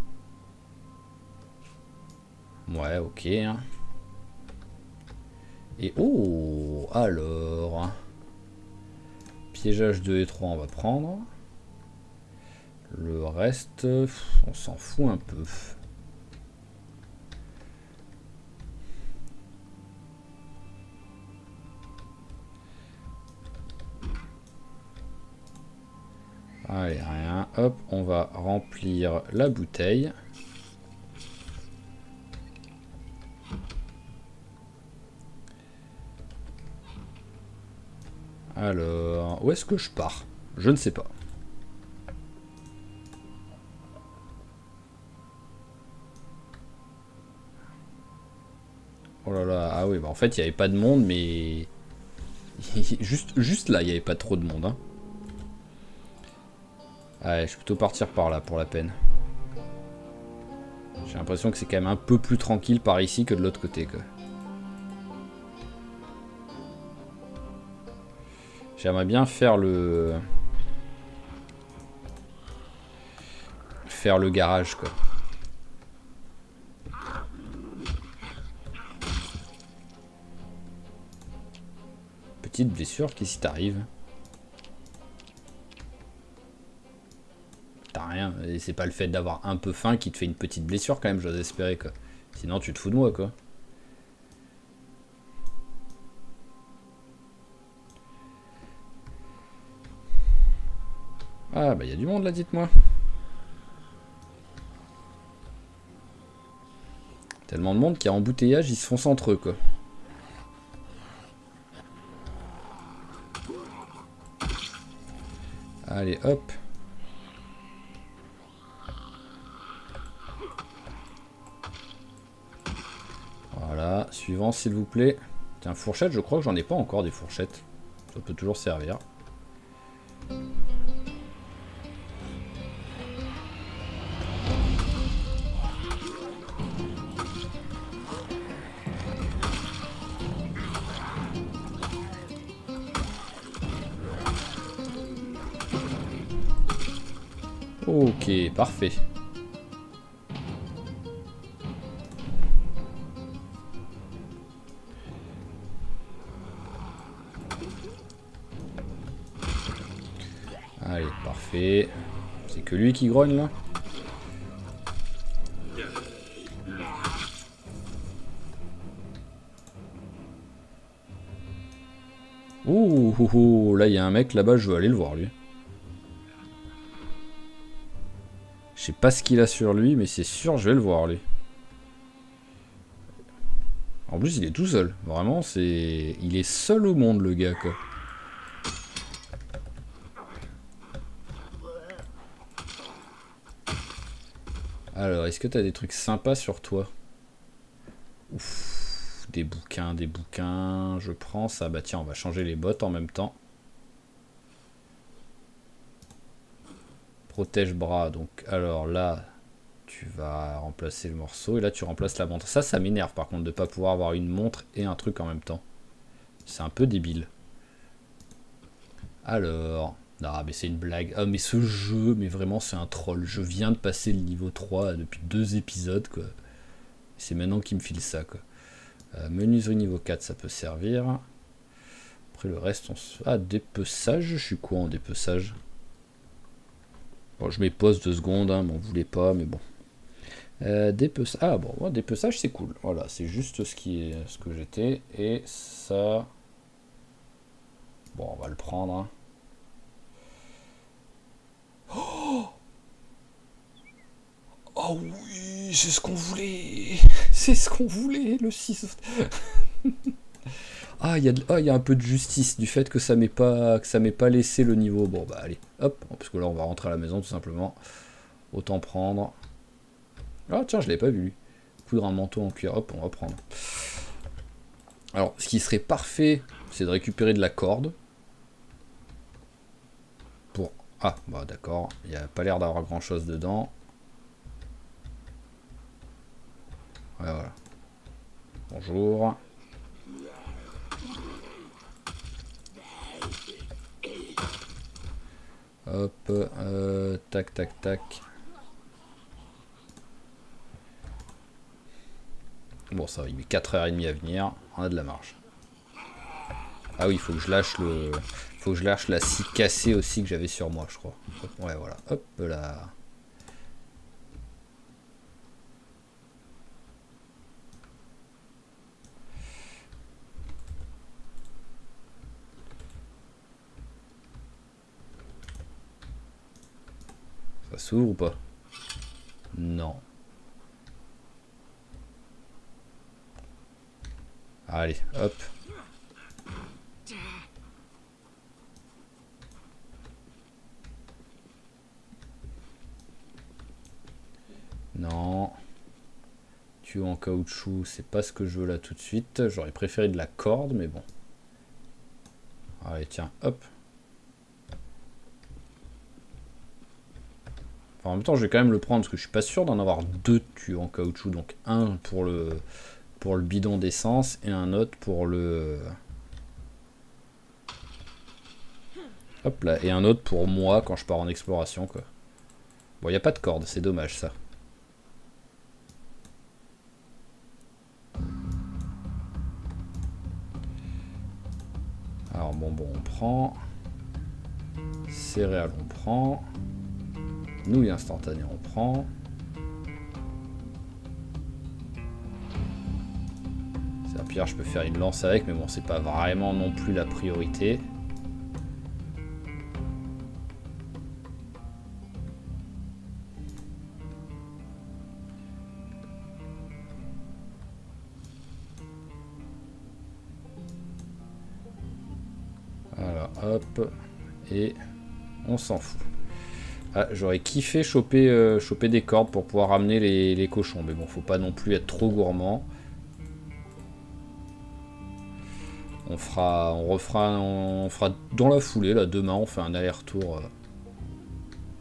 Speaker 1: Ouais, ok. Et oh, alors... Piégeage 2 et 3, on va prendre. Le reste, on s'en fout un peu. Allez, rien. Hop, on va remplir la bouteille. Alors, où est-ce que je pars? Je ne sais pas. Oh là là, ah oui, bah en fait, il n'y avait pas de monde, mais... juste là, il n'y avait pas trop de monde. Hein. Allez, je vais plutôt partir par là, pour la peine. J'ai l'impression que c'est quand même un peu plus tranquille par ici que de l'autre côté, quoi. J'aimerais bien faire le... garage, quoi. Petite blessure, qu'est-ce qui t'arrive? T'as rien, et c'est pas le fait d'avoir un peu faim qui te fait une petite blessure quand même, j'ose espérer, quoi. Sinon tu te fous de moi, quoi. Ah bah y a du monde là, dites-moi. Tellement de monde qu'il y a embouteillage, ils se foncent entre eux, quoi. Allez, hop. Voilà, suivant s'il vous plaît. Tiens, fourchette, je crois que j'en ai pas encore des fourchettes. Ça peut toujours servir. Ok, parfait. Allez, parfait. C'est que lui qui grogne là. Ouh, ouh, ouh, là il y a un mec là-bas, je veux aller le voir lui. Je sais pas ce qu'il a sur lui, mais c'est sûr, je vais le voir lui. En plus, il est tout seul. Vraiment, c'est... Il est seul au monde, le gars, quoi. Alors, est-ce que t'as des trucs sympas sur toi? Ouf, des bouquins, des bouquins. Je prends ça. Bah tiens, on va changer les bottes en même temps. Protège bras. Donc, alors là, tu vas remplacer le morceau. Et là, tu remplaces la montre. Ça m'énerve, par contre, de pas pouvoir avoir une montre et un truc en même temps. C'est un peu débile. Alors... Ah mais c'est une blague. Ah mais ce jeu, mais vraiment c'est un troll. Je viens de passer le niveau 3 depuis 2 épisodes, quoi. C'est maintenant qu'il me file ça, quoi. Menuiserie niveau 4, ça peut servir. Après le reste, on se... Ah, dépeçage, je suis quoi en dépeçage? Bon, je mets pause 2 secondes, hein, m'en voulez pas, mais bon. Dépeçage... Ah bon, ouais, dépeçage c'est cool. Voilà, c'est juste ce que j'étais. Et ça... Bon, on va le prendre, hein. Oh oui, c'est ce qu'on voulait. C'est ce qu'on voulait, le 6. Ah, il y a un peu de justice du fait que ça m'ait pas laissé le niveau. Bon, bah allez, hop, parce que là on va rentrer à la maison tout simplement. Autant prendre. Ah tiens, je l'avais pas vu lui. Coudre un manteau en cuir, hop, on va prendre. Alors, ce qui serait parfait, c'est de récupérer de la corde. Pour... Ah, bah d'accord, il n'y a pas l'air d'avoir grand chose dedans. Ouais, voilà. Bonjour. Hop, tac, tac, tac. Bon, ça va, il met 4h30 à venir. On a de la marge. Ah oui, il faut que je lâche le... Faut que je lâche la scie cassée aussi que j'avais sur moi, je crois. Ouais, voilà. Hop là. Ça s'ouvre ou pas? Non. Allez, hop. Non. Tuyau en caoutchouc, c'est pas ce que je veux là tout de suite. J'aurais préféré de la corde, mais bon. Allez, tiens, hop. Enfin, en même temps, je vais quand même le prendre parce que je suis pas sûr d'en avoir deux tuyaux en caoutchouc. Donc un pour le bidon d'essence et un autre pour le... Hop là, et un autre pour moi quand je pars en exploration, quoi. Bon, il n'y a pas de corde, c'est dommage ça. Alors bonbon on prend. Céréales on prend. Nouilles instantanées on prend. C'est pire, je peux faire une lance avec, mais bon, c'est pas vraiment non plus la priorité. Voilà, hop. Et on s'en fout. Ah, j'aurais kiffé choper des cordes pour pouvoir ramener les cochons. Mais bon, faut pas non plus être trop gourmand. On fera dans la foulée, là, demain, on fait un aller-retour.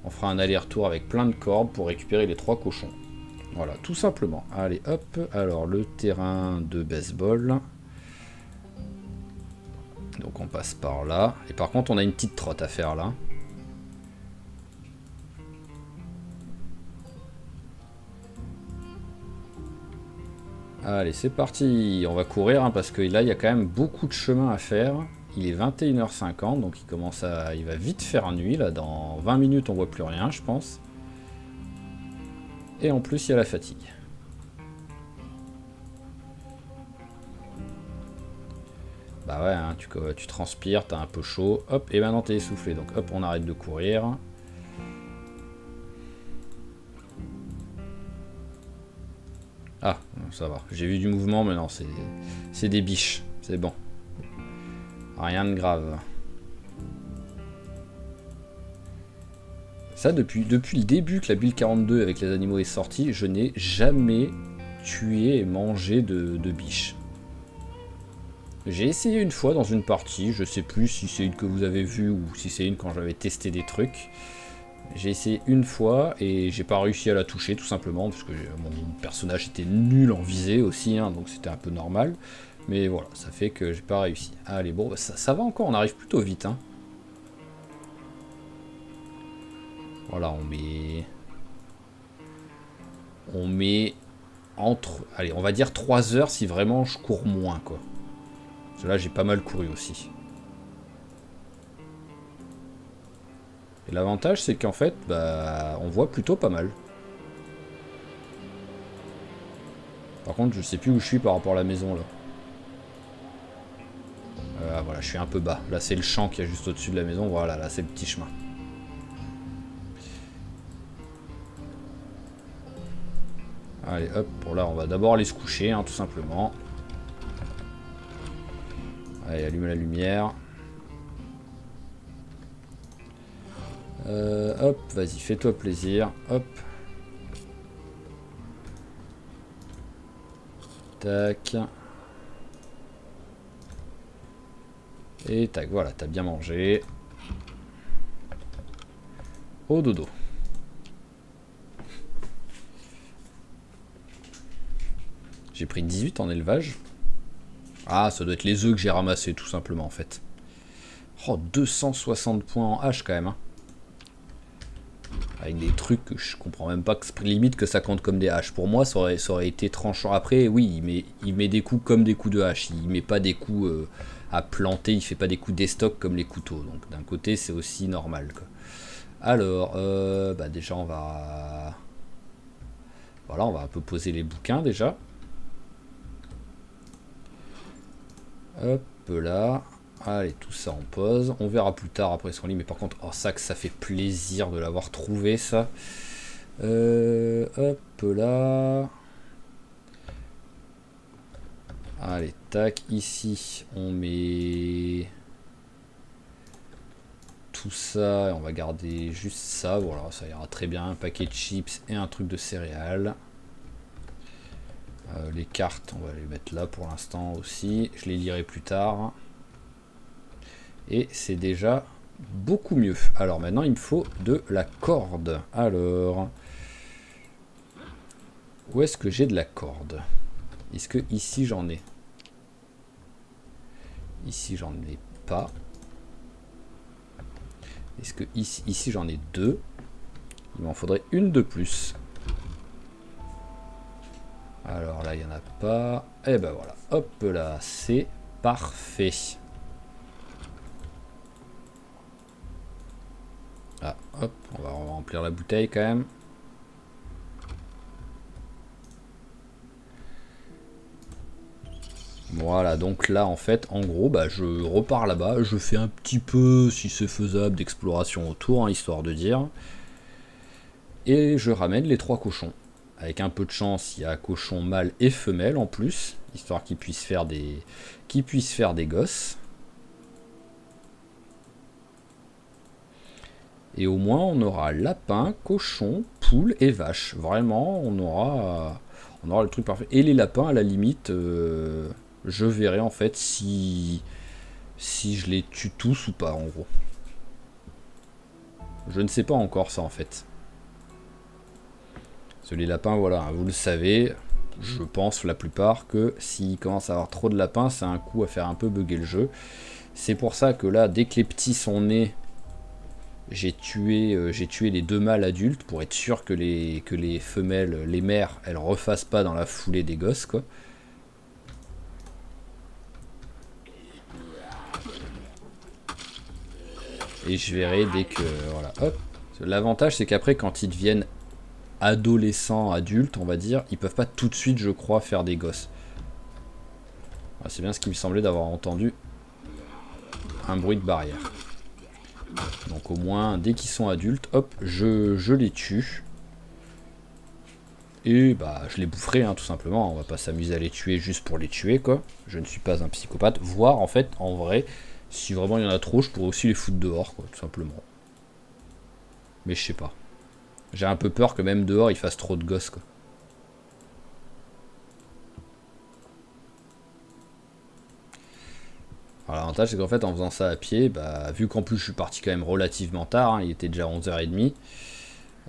Speaker 1: On fera un aller-retour avec plein de cordes pour récupérer les 3 cochons. Voilà, tout simplement. Allez, hop. Alors, le terrain de baseball. Donc, on passe par là. Et par contre, on a une petite trotte à faire, là. Allez, c'est parti. On va courir, hein, parce que là, il y a quand même beaucoup de chemin à faire. Il est 21h50, donc il va vite faire nuit. Là, dans 20 minutes, on voit plus rien, je pense. Et en plus, il y a la fatigue. Bah ouais, hein, tu transpires, t'as un peu chaud. Hop, et maintenant t'es essoufflé. Donc hop, on arrête de courir. Ah, ça va. J'ai vu du mouvement, mais non, c'est des biches. C'est bon. Rien de grave. Ça, depuis le début que la build 42 avec les animaux est sortie, je n'ai jamais tué et mangé de biches. J'ai essayé une fois dans une partie, je sais plus si c'est une que vous avez vue ou si c'est une quand j'avais testé des trucs. J'ai essayé une fois et j'ai pas réussi à la toucher tout simplement parce que mon personnage était nul en visée aussi, hein, donc c'était un peu normal. Mais voilà, ça fait que j'ai pas réussi. Allez, bon, ça va encore, on arrive plutôt vite. Hein. Voilà, on met entre... Allez, on va dire 3 heures si vraiment je cours moins, quoi. Parce que là, j'ai pas mal couru aussi. Et l'avantage, c'est qu'en fait, bah, on voit plutôt pas mal. Par contre, je sais plus où je suis par rapport à la maison, là. Voilà, je suis un peu bas. Là, c'est le champ qui est juste au-dessus de la maison. Voilà, là, c'est le petit chemin. Allez, hop, pour là, on va d'abord aller se coucher, hein, tout simplement. Allez, allume la lumière. Hop, vas-y, fais-toi plaisir. Hop. Tac. Et tac, voilà, t'as bien mangé. Au dodo. J'ai pris 18 en élevage. Ah, ça doit être les œufs que j'ai ramassés, tout simplement, en fait. Oh, 260 points en H, quand même. Hein. Avec des trucs que je comprends même pas, que limite que ça compte comme des haches. Pour moi, ça aurait été tranchant. Après, oui, il met des coups comme des coups de hache. Il met pas des coups à planter, il fait pas des coups d'estoc comme les couteaux. Donc d'un côté, c'est aussi normal, quoi. Alors, bah déjà, on va... Voilà, on va un peu poser les bouquins, déjà. Hop là. Allez, tout ça on pose. On verra plus tard après son lit. Mais par contre, oh, ça que ça fait plaisir de l'avoir trouvé, ça. Hop là. Allez, tac. Ici, on met tout ça. Et on va garder juste ça. Voilà, ça ira très bien. Un paquet de chips et un truc de céréales. Les cartes, on va les mettre là pour l'instant aussi. Je les lirai plus tard. Et c'est déjà beaucoup mieux. Alors maintenant, il me faut de la corde. Alors, où est-ce que j'ai de la corde? Est-ce que ici j'en ai? Ici j'en ai pas. Est-ce que ici j'en ai deux? Il m'en faudrait une de plus. Alors là, il n'y en a pas. Et ben voilà. Hop là, c'est parfait. Ah, hop, on va remplir la bouteille quand même. Voilà, donc là en fait, en gros, bah, je repars là-bas, je fais un petit peu, si c'est faisable, d'exploration autour, hein, histoire de dire. Et je ramène les 3 cochons. Avec un peu de chance, il y a cochon mâle et femelle en plus, histoire qu'ils puissent faire des gosses. Et au moins on aura lapin, cochon, poule et vache. Vraiment, on aura le truc parfait. Et les lapins, à la limite, je verrai en fait si je les tue tous ou pas, en gros. Je ne sais pas encore ça en fait. Parce que les lapins, voilà, vous le savez, je pense la plupart que s'ils commencent à avoir trop de lapins, c'est un coup à faire un peu bugger le jeu. C'est pour ça que là, dès que les petits sont nés, j'ai tué les 2 mâles adultes pour être sûr que les femelles, les mères, elles refassent pas dans la foulée des gosses, quoi. Et je verrai dès que... Voilà, hop. L'avantage, c'est qu'après, quand ils deviennent adolescents, adultes, on va dire, ils peuvent pas tout de suite, je crois, faire des gosses. Ah, c'est bien ce qui me semblait d'avoir entendu. Un bruit de barrière. Donc au moins, dès qu'ils sont adultes, hop, je les tue. Et bah, je les boufferai, hein, tout simplement. On va pas s'amuser à les tuer juste pour les tuer, quoi. Je ne suis pas un psychopathe. Voire, en fait, en vrai, si vraiment il y en a trop, je pourrais aussi les foutre dehors, quoi, tout simplement. Mais je sais pas. J'ai un peu peur que même dehors, ils fassent trop de gosses, quoi. Alors, l'avantage, c'est qu'en fait, en faisant ça à pied, bah, vu qu'en plus je suis parti quand même relativement tard, hein, il était déjà 11h30,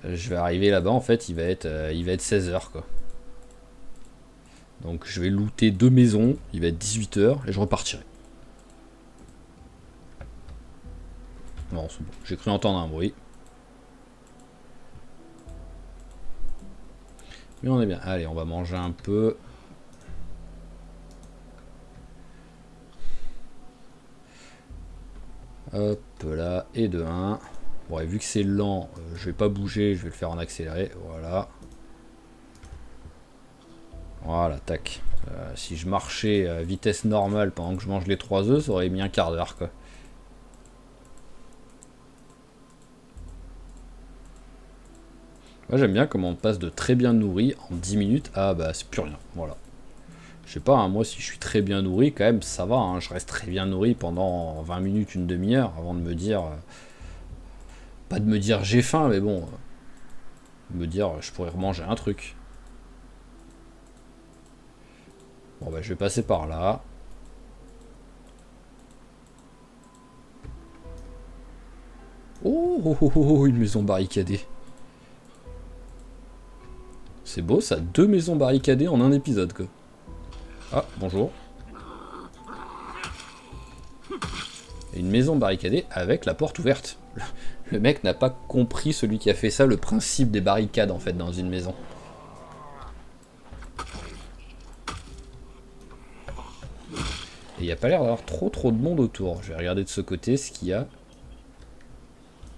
Speaker 1: je vais arriver là-bas, en fait, il va être 16h, quoi. Donc, je vais looter 2 maisons, il va être 18h, et je repartirai. Non, c'est bon, j'ai cru entendre un bruit. Mais on est bien. Allez, on va manger un peu. Hop là, et de 1. Bon, et vu que c'est lent, je vais pas bouger, je vais le faire en accéléré. Voilà. Voilà, tac. Si je marchais à vitesse normale pendant que je mange les 3 œufs, ça aurait mis un quart d'heure, quoi. Moi, j'aime bien comment on passe de très bien nourri en 10 minutes à bah c'est plus rien. Voilà. Je sais pas, hein, moi si je suis très bien nourri, quand même ça va, hein, je reste très bien nourri pendant 20 minutes, une demi-heure, avant de me dire... pas de me dire j'ai faim, mais bon... me dire je pourrais remanger un truc. Bon bah je vais passer par là. Oh, oh, oh, oh, une maison barricadée. C'est beau ça, 2 maisons barricadées en un épisode, quoi. Ah, bonjour. Une maison barricadée avec la porte ouverte. Le mec n'a pas compris, celui qui a fait ça, le principe des barricades en fait dans une maison. Et il n'y a pas l'air d'avoir trop de monde autour. Je vais regarder de ce côté ce qu'il y a.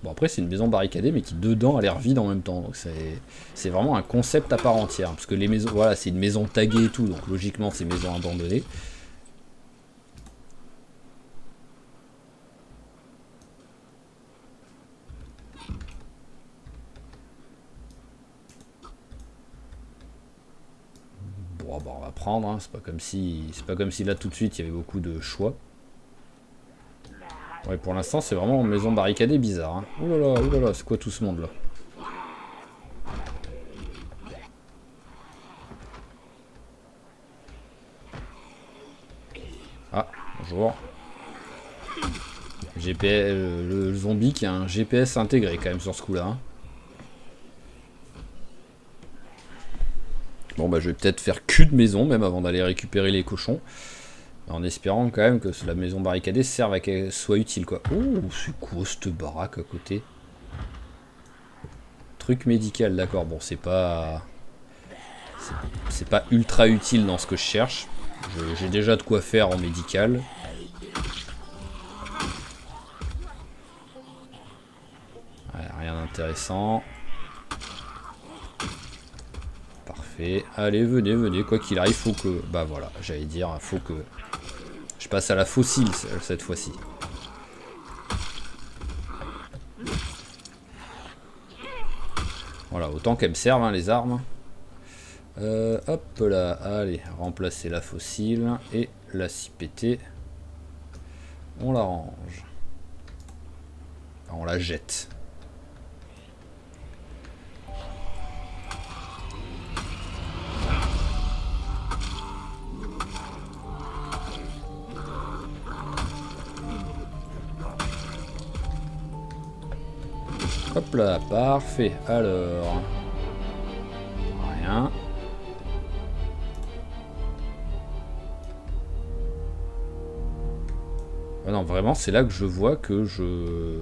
Speaker 1: Bon après c'est une maison barricadée mais qui dedans a l'air vide en même temps. Donc c'est vraiment un concept à part entière. Parce que les maisons, voilà, c'est une maison taguée et tout. Donc logiquement c'est une maison abandonnée. bah on va prendre, hein. C'est pas comme si là tout de suite il y avait beaucoup de choix. Ouais, pour l'instant c'est vraiment une maison barricadée bizarre, hein. Ouh là là, c'est quoi tout ce monde là? Ah, bonjour. GPS, le zombie qui a un GPS intégré quand même sur ce coup là, hein. Bon bah je vais peut-être faire cul de maison même avant d'aller récupérer les cochons. En espérant quand même que la maison barricadée serve à qu'elle soit utile quoi. Oh c'est quoi cette baraque à côté? Truc médical, d'accord, bon c'est pas... C'est pas ultra utile dans ce que je cherche. J'ai déjà de quoi faire en médical. Ouais, rien d'intéressant. Parfait. Allez, venez. Quoi qu'il arrive, faut que... Bah voilà, j'allais dire, faut que... Je passe à la fossile cette fois-ci. Voilà, autant qu'elles me servent, hein, les armes. Hop là, allez, remplacer la fossile et la scie pétée. On la range. Enfin, on la jette. Hop là, parfait. Alors... Rien. Ah non, vraiment, c'est là que je vois que je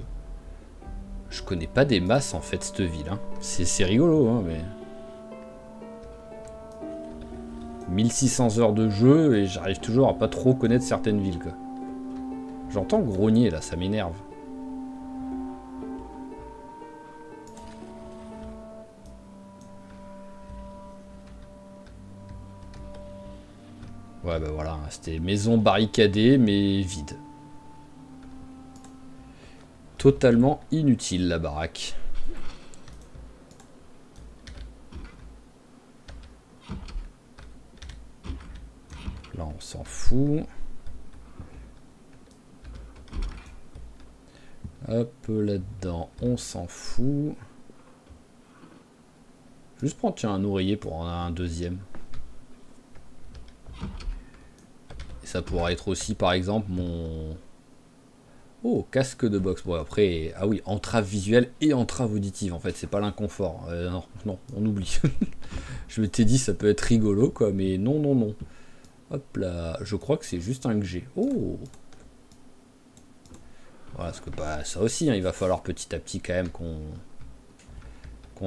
Speaker 1: connais pas des masses, en fait, cette ville. Hein. C'est rigolo, hein, mais... 1600 heures de jeu, et j'arrive toujours à pas trop connaître certaines villes, quoi. J'entends grogner, là, ça m'énerve. Ouais, bah voilà, c'était maison barricadée, mais vide. Totalement inutile, la baraque. Là, on s'en fout. Hop, là-dedans, on s'en fout. Juste prendre, tiens, un oreiller pour en avoir un deuxième. Et ça pourra être aussi, par exemple, mon... Oh, casque de boxe. Bon, après, ah oui, entrave visuelle et entrave auditive, en fait, c'est pas l'inconfort. Non, on oublie. Je m'étais dit, ça peut être rigolo, quoi, mais non. Hop là, je crois que c'est juste un que j'ai. Oh! Voilà, parce que bah, ça aussi, hein, il va falloir petit à petit, quand même, qu'on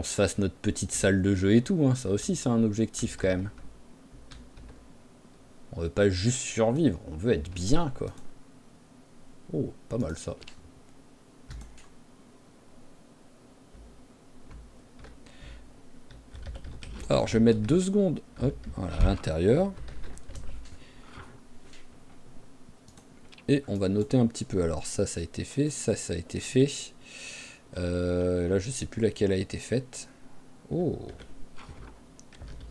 Speaker 1: se fasse notre petite salle de jeu et tout, hein. Ça aussi, c'est un objectif, quand même. On veut pas juste survivre, on veut être bien, quoi. Oh, pas mal ça. Alors, je vais mettre 2 secondes. Hop, voilà, à l'intérieur. Et on va noter un petit peu. Alors, ça a été fait. Ça a été fait. Là, je sais plus laquelle a été faite. Oh.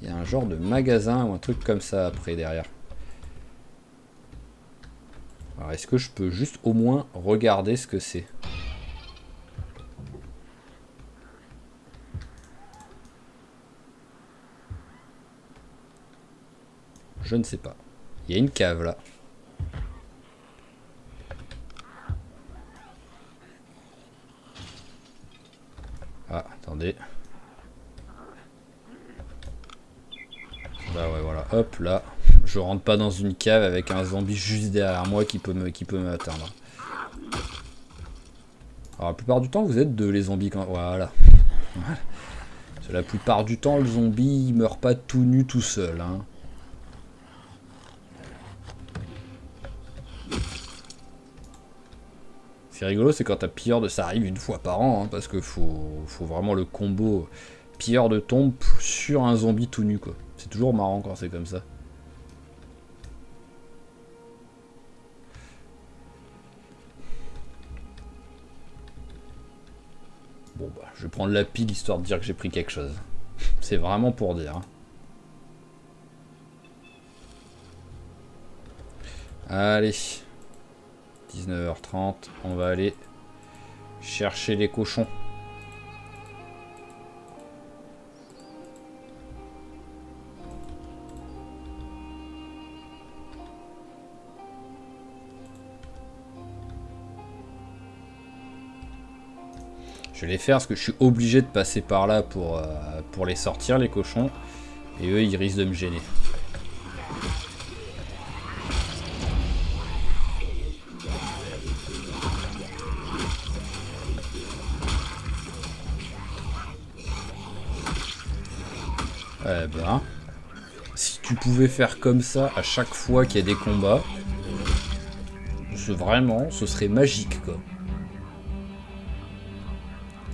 Speaker 1: Il y a un genre de magasin ou un truc comme ça après, derrière. Alors, est-ce que je peux juste au moins regarder ce que c'est? Je ne sais pas. Il y a une cave là. Ah, attendez. Bah ouais, voilà. Hop, là. Je rentre pas dans une cave avec un zombie juste derrière moi qui peut m'atteindre. Alors la plupart du temps, vous êtes deux les zombies quand... Voilà. La plupart du temps, le zombie il meurt pas tout nu tout seul. Hein. C'est rigolo, c'est quand t'as pilleur de... Ça arrive une fois par an, hein, parce que faut vraiment le combo pilleur de tombe sur un zombie tout nu, quoi. C'est toujours marrant quand c'est comme ça. Bon bah, je vais prendre la pile histoire de dire que j'ai pris quelque chose. C'est vraiment pour dire. Hein. Allez. 19h30, on va aller chercher les cochons. Je vais les faire parce que je suis obligé de passer par là pour les sortir, les cochons. Et eux, ils risquent de me gêner. Eh ben, si tu pouvais faire comme ça à chaque fois qu'il y a des combats, vraiment, ce serait magique, quoi.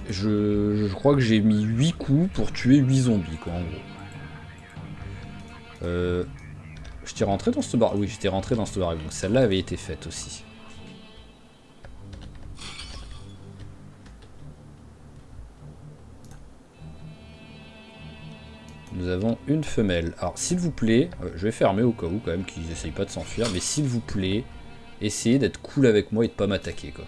Speaker 1: Je crois que j'ai mis 8 coups pour tuer 8 zombies, quoi, en gros. J'étais rentré dans ce bar. Oui, j'étais rentré dans ce bar. Donc celle-là avait été faite aussi. Nous avons une femelle. Alors, s'il vous plaît, je vais fermer au cas où, quand même, qu'ils n'essayent pas de s'enfuir. Mais s'il vous plaît, essayez d'être cool avec moi et de pas m'attaquer, quoi.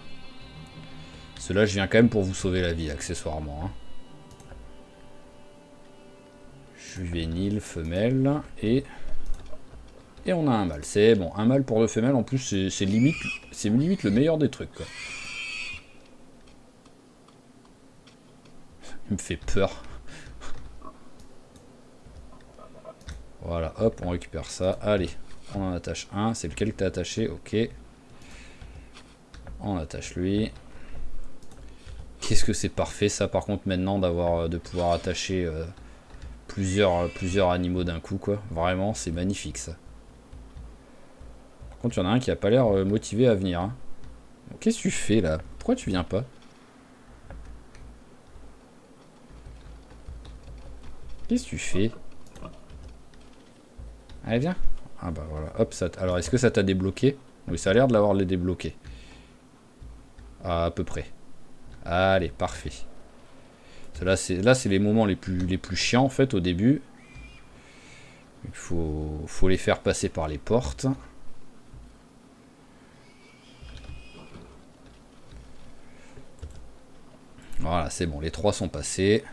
Speaker 1: Cela, je viens quand même pour vous sauver la vie, accessoirement. Hein. Juvénile, femelle, et on a un mâle. C'est bon, un mâle pour deux femelles, en plus, c'est limite le meilleur des trucs, quoi. Il me fait peur. Voilà, hop, on récupère ça. Allez, on en attache un. C'est lequel que t'as attaché? Ok. On attache lui. Qu'est-ce que c'est parfait ça, par contre, maintenant, de pouvoir attacher plusieurs animaux d'un coup, quoi. Vraiment, c'est magnifique, ça. Par contre, il y en a un qui a pas l'air motivé à venir. Hein. Qu'est-ce que tu fais, là? Pourquoi tu viens pas? Qu'est-ce que tu fais? Allez, viens. Ah bah voilà, hop, ça. Alors, est-ce que ça t'a débloqué? Oui, ça a l'air de l'avoir les débloqué. Ah, à peu près. Allez, parfait. Là, c'est les moments les plus chiants, en fait, au début. Il faut les faire passer par les portes. Voilà, c'est bon, les 3 sont passés.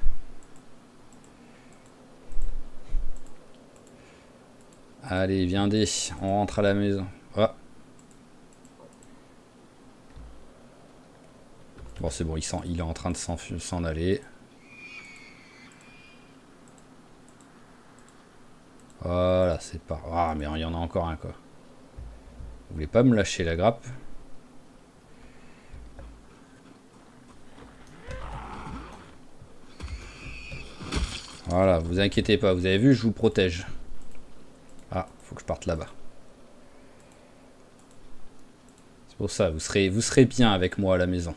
Speaker 1: Allez, viendez, on rentre à la maison. Ah. Bon, c'est bon, il est en train de s'en aller. Voilà, c'est pas... Ah, mais il y en a encore un, quoi. Vous voulez pas me lâcher la grappe? Voilà, vous inquiétez pas, vous avez vu, je vous protège. Ah, faut que je parte là-bas. C'est pour ça, vous serez bien avec moi à la maison.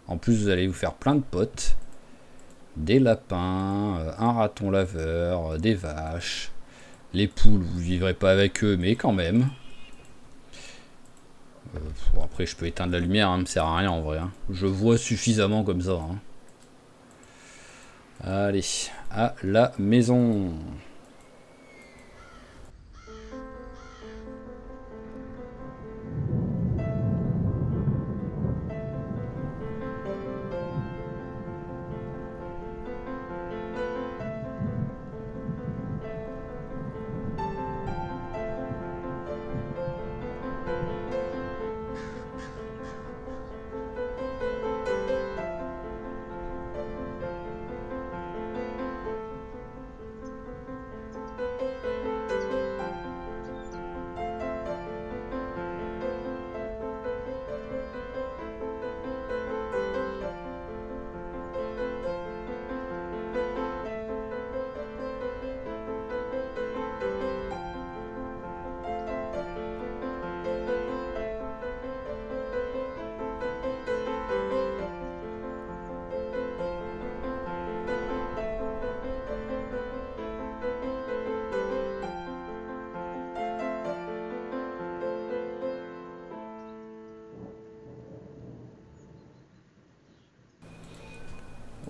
Speaker 1: En plus, vous allez vous faire plein de potes. Des lapins, un raton laveur, des vaches. Les poules, vous vivrez pas avec eux, mais quand même. Bon, après, je peux éteindre la lumière, hein, me sert à rien en vrai. Hein. Je vois suffisamment comme ça. Hein. Allez, à la maison.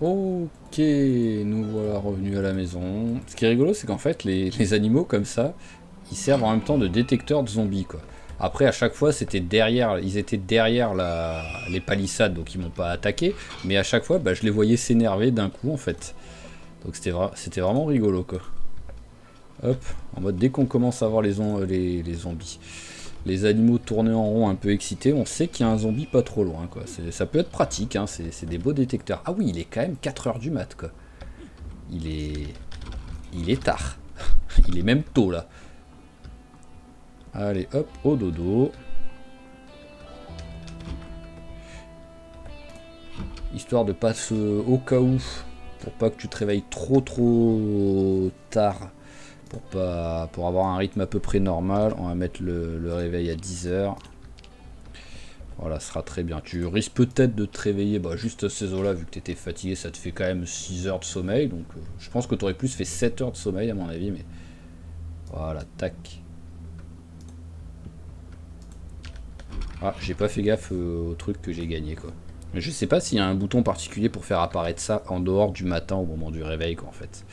Speaker 1: Ok, nous voilà revenus à la maison. Ce qui est rigolo, c'est qu'en fait, les animaux comme ça, ils servent en même temps de détecteur de zombies, quoi. Après, à chaque fois, c'était derrière, ils étaient derrière les palissades, donc ils m'ont pas attaqué. Mais à chaque fois, bah, je les voyais s'énerver d'un coup, en fait. Donc c'était vraiment rigolo, quoi. Hop, en mode dès qu'on commence à voir les zombies, les animaux tourner en rond un peu excités, on sait qu'il y a un zombie pas trop loin, quoi. Ça peut être pratique, hein, c'est des beaux détecteurs. Ah oui, il est quand même 4 h du mat, quoi. Il est tard. Il est même tôt, là. Allez, hop, au dodo. Histoire de pas au cas où, pour pas que tu te réveilles trop tard, pour avoir un rythme à peu près normal, on va mettre le réveil à 10 h. Voilà, ce sera très bien. Tu risques peut-être de te réveiller juste à ces eaux-là, vu que tu étais fatigué, ça te fait quand même 6 heures de sommeil. Donc je pense que tu aurais plus fait 7 heures de sommeil à mon avis, mais voilà, tac. Ah, j'ai pas fait gaffe au truc que j'ai gagné, quoi. Mais je sais pas s'il y a un bouton particulier pour faire apparaître ça en dehors du matin au moment du réveil, quoi, en fait.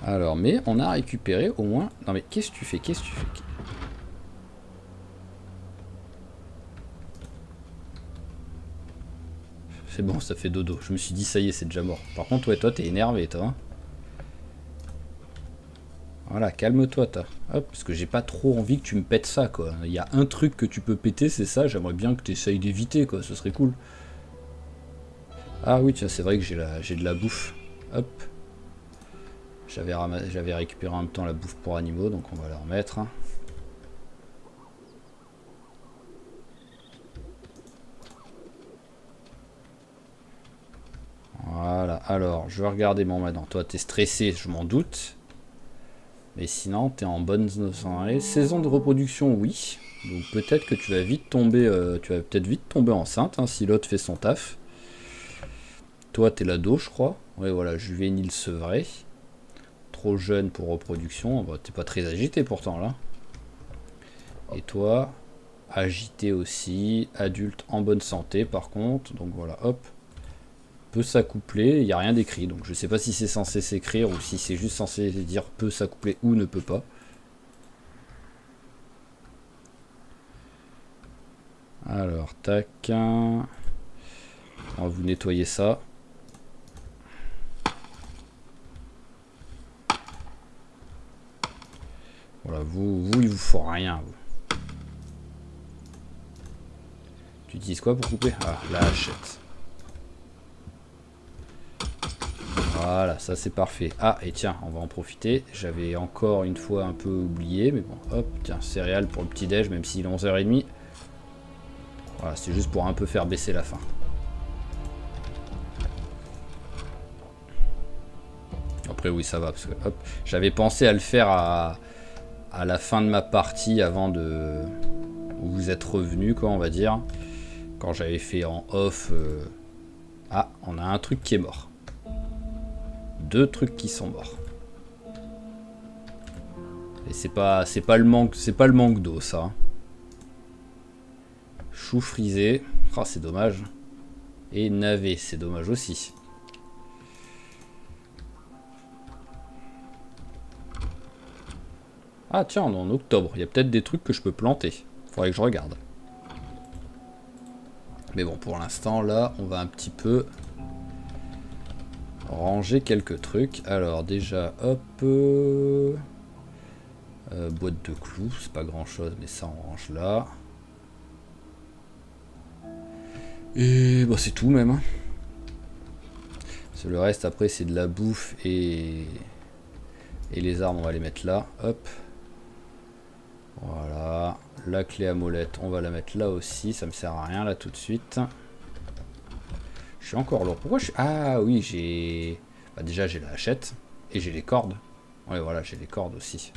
Speaker 1: Alors, mais on a récupéré au moins... Non mais qu'est-ce que tu fais? Qu'est-ce que tu fais? C'est bon, ça fait dodo. Je me suis dit, ça y est, c'est déjà mort. Par contre, ouais, toi, t'es énervé, toi. Hein. Voilà, calme-toi, toi. Hop, parce que j'ai pas trop envie que tu me pètes ça, quoi. Il y a un truc que tu peux péter, c'est ça. J'aimerais bien que tu essayes d'éviter, quoi. Ce serait cool. Ah oui, tiens, c'est vrai que j'ai de la bouffe. Hop. J'avais récupéré en même temps la bouffe pour animaux, donc on va la remettre. Voilà, alors, je vais regarder mon maintenant. Toi, t'es stressé, je m'en doute. Mais sinon, t'es en bonne saison de reproduction, oui. Donc peut-être que tu vas vite tomber, enceinte, hein, si l'autre fait son taf. Toi, t'es l'ado, je crois. Ouais, voilà, juvénile sevré. Trop jeune pour reproduction. Bah, t'es pas très agité pourtant, là. Et toi, agité aussi. Adulte en bonne santé, par contre. Donc voilà, hop. Peut s'accoupler, il n'y a rien d'écrit, donc je sais pas si c'est censé s'écrire ou si c'est juste censé dire peut s'accoupler ou ne peut pas. Alors, tac. On va vous nettoyer ça. Voilà, vous il vous faut rien. Vous. Tu utilises quoi pour couper? Ah, la hachette. Voilà, ça c'est parfait. Ah, et tiens, on va en profiter. J'avais encore une fois un peu oublié, mais bon, hop, tiens, céréales pour le petit-déj, même s'il est 11 h 30. Voilà, c'est juste pour un peu faire baisser la faim. Après, oui, ça va, parce que, hop, j'avais pensé à le faire à la fin de ma partie, avant de... où vous êtes revenu, quoi, on va dire. Quand j'avais fait en off... Ah, on a un truc qui est mort. 2 trucs qui sont morts. Et c'est pas le manque d'eau, ça. Chou frisé, oh, c'est dommage. Et navet, c'est dommage aussi. Ah tiens, on est en octobre, il y a peut-être des trucs que je peux planter. Faudrait que je regarde. Mais bon, pour l'instant, là, on va un petit peu ranger quelques trucs. Alors déjà, hop, boîte de clous, c'est pas grand chose, mais ça on range là. Et bah c'est tout même. Hein. Le reste après c'est de la bouffe et les armes on va les mettre là. Hop. Voilà. La clé à molette on va la mettre là aussi. Ça me sert à rien là tout de suite. Je suis encore lourd. Pourquoi je suis... Ah oui j'ai... Bah, déjà j'ai la hachette. Et j'ai les cordes. Ouais voilà j'ai les cordes aussi.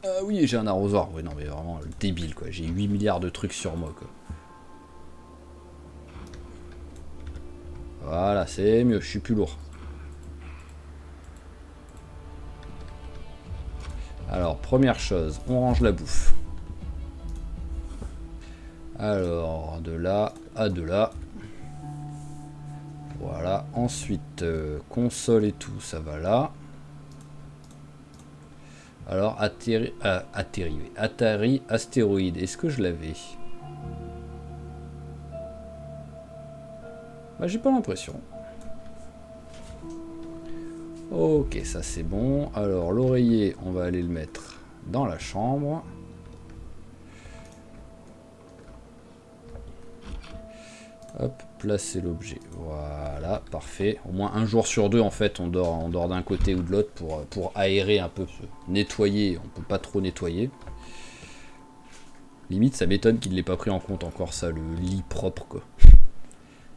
Speaker 1: Ah oui j'ai un arrosoir. Oui non mais vraiment débile quoi. J'ai 8 milliards de trucs sur moi quoi. Voilà, c'est mieux, je suis plus lourd. Alors, première chose, on range la bouffe. Alors, de là à de là. Voilà, ensuite, console et tout, ça va là. Alors, Atari Astéroïde, est-ce que je l'avais? Bah, j'ai pas l'impression. Ok, ça c'est bon. Alors, l'oreiller, on va aller le mettre dans la chambre. Hop, placer l'objet. Voilà, parfait. Au moins un jour sur deux, en fait, on dort d'un côté ou de l'autre pour aérer un peu, nettoyer. On peut pas trop nettoyer. Limite, ça m'étonne qu'il ne l'ait pas pris en compte encore, ça, le lit propre, quoi.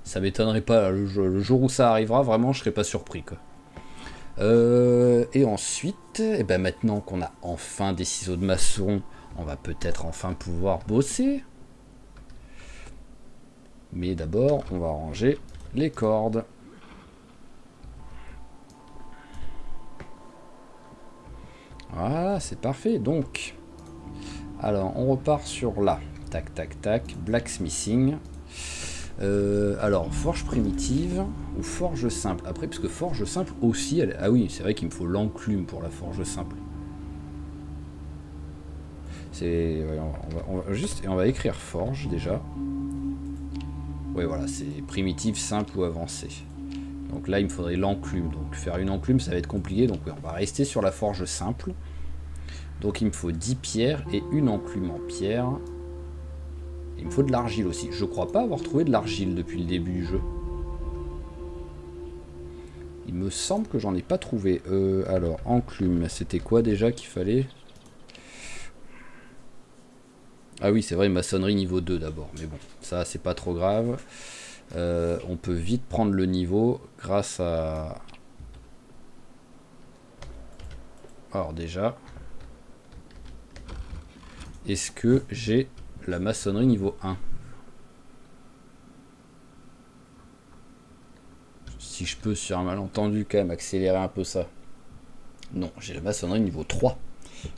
Speaker 1: Ça m'étonnerait pas. Le jour où ça arrivera, vraiment, je serais pas surpris, quoi. Et ensuite, et ben maintenant qu'on a enfin des ciseaux de maçon, on va peut-être enfin pouvoir bosser. Mais d'abord, on va ranger les cordes. Voilà, c'est parfait. Donc, alors, on repart sur là. Tac, tac, tac. Blacksmithing. Alors, forge primitive ou forge simple. Après, parce que forge simple aussi... Ah oui, c'est vrai qu'il me faut l'enclume pour la forge simple. C'est... Ouais, on va écrire forge, déjà. Ouais, voilà, c'est primitive, simple ou avancée. Donc là, il me faudrait l'enclume. Donc faire une enclume, ça va être compliqué. Donc ouais, on va rester sur la forge simple. Donc il me faut 10 pierres et une enclume en pierre. Il me faut de l'argile aussi. Je crois pas avoir trouvé de l'argile depuis le début du jeu. Il me semble que j'en ai pas trouvé. Alors, enclume, c'était quoi déjà qu'il fallait? Ah oui, c'est vrai, maçonnerie niveau 2 d'abord. Mais bon, ça, c'est pas trop grave. On peut vite prendre le niveau grâce à... Alors déjà... Est-ce que j'ai la maçonnerie niveau 1? Si je peux, sur un malentendu, quand même, accélérer un peu ça. Non, j'ai la maçonnerie niveau 3.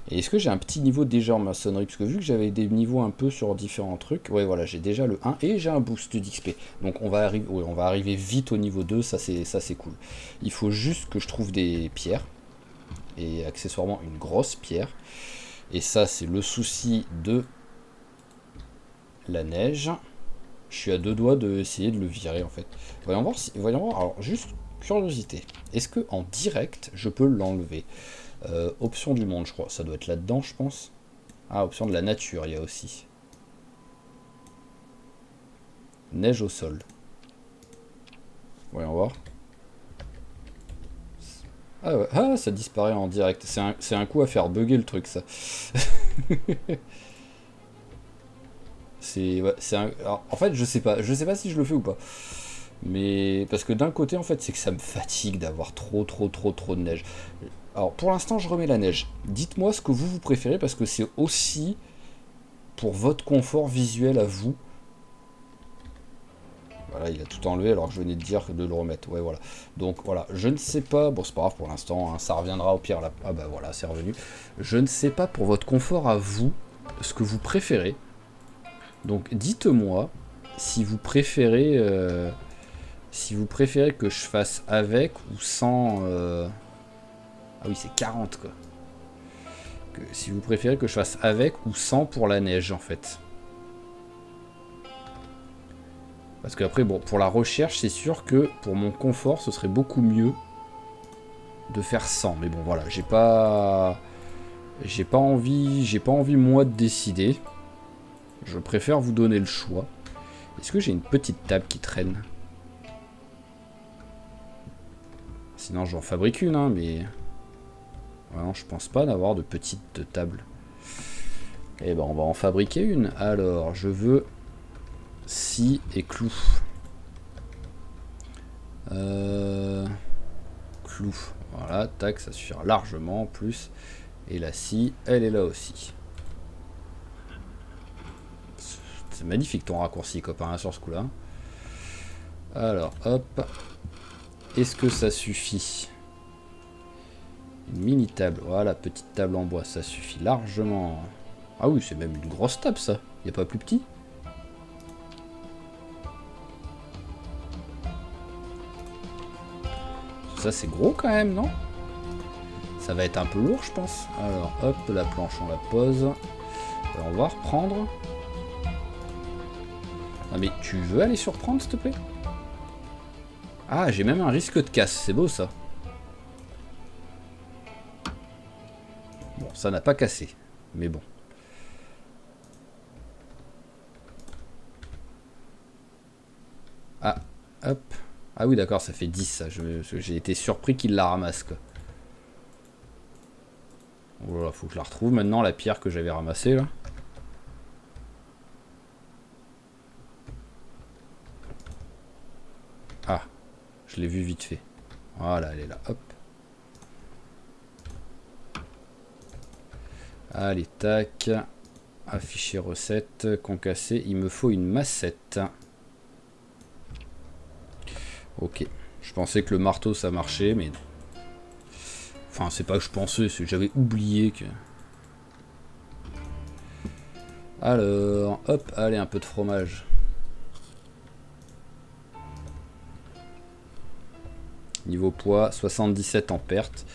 Speaker 1: Et est-ce que j'ai un petit niveau déjà en maçonnerie? Parce que vu que j'avais des niveaux un peu sur différents trucs, ouais voilà, j'ai déjà le 1 et j'ai un boost d'XP. Donc on va arriver vite au niveau 2, ça c'est cool. Il faut juste que je trouve des pierres. Et accessoirement une grosse pierre. Et ça c'est le souci de la neige. Je suis à deux doigts d'essayer de le virer en fait. Voyons voir, alors juste curiosité. Est-ce que en direct je peux l'enlever? Option du monde, je crois. Ça doit être là-dedans, je pense. Ah, option de la nature, il y a aussi. Neige au sol. Voyons voir. Ah ouais, ah, ça disparaît en direct. C'est un coup à faire bugger le truc, ça. Ouais, alors, en fait, je sais pas si je le fais ou pas. Mais parce que d'un côté, en fait, c'est que ça me fatigue d'avoir trop de neige. Alors pour l'instant je remets la neige. Dites-moi ce que vous préférez parce que c'est aussi pour votre confort visuel à vous. Voilà, il a tout enlevé alors que je venais de dire de le remettre. Ouais voilà. Donc voilà, je ne sais pas, bon c'est pas grave pour l'instant, hein, ça reviendra au pire là. Ah bah voilà, c'est revenu. Je ne sais pas pour votre confort à vous ce que vous préférez. Donc dites-moi si vous préférez que je fasse avec ou sans Ah oui, c'est 40 quoi. Si vous préférez que je fasse avec ou sans pour la neige en fait. Parce qu'après, bon, pour la recherche, c'est sûr que pour mon confort, ce serait beaucoup mieux de faire sans. Mais bon, voilà, j'ai pas envie moi de décider. Je préfère vous donner le choix. Est-ce que j'ai une petite table qui traîne? Sinon, j'en fabrique une, hein, mais... Non, je pense pas d'avoir de petite table. Eh ben, on va en fabriquer une. Alors, je veux scie et clou. Clou. Voilà, tac, ça suffira largement en plus. Et la scie, elle est là aussi. C'est magnifique ton raccourci, copain, hein, sur ce coup-là. Alors, hop. Est-ce que ça suffit? Une mini table, voilà, petite table en bois, ça suffit largement. Ah oui, c'est même une grosse table ça, il n'y a pas plus petit. Ça c'est gros quand même, non? Ça va être un peu lourd, je pense. Alors, hop, la planche, on la pose. On va reprendre. Ah, mais tu veux aller surprendre, s'il te plaît? Ah, j'ai même un risque de casse. C'est beau, ça. Bon, ça n'a pas cassé. Mais bon. Ah, hop. Ah oui, d'accord, ça fait 10, ça. J'ai été surpris qu'il la ramasse, quoi. Voilà, faut que je la retrouve maintenant, la pierre que j'avais ramassée, là. Ah, je l'ai vu vite fait. Voilà, elle est là, hop. Allez, tac. Afficher recette, concassé. Il me faut une massette. Ok. Je pensais que le marteau, ça marchait, mais non. Enfin, c'est pas que je pensais, c'est que j'avais oublié que... Alors, hop, allez, un peu de fromage. Niveau poids, 77 en perte.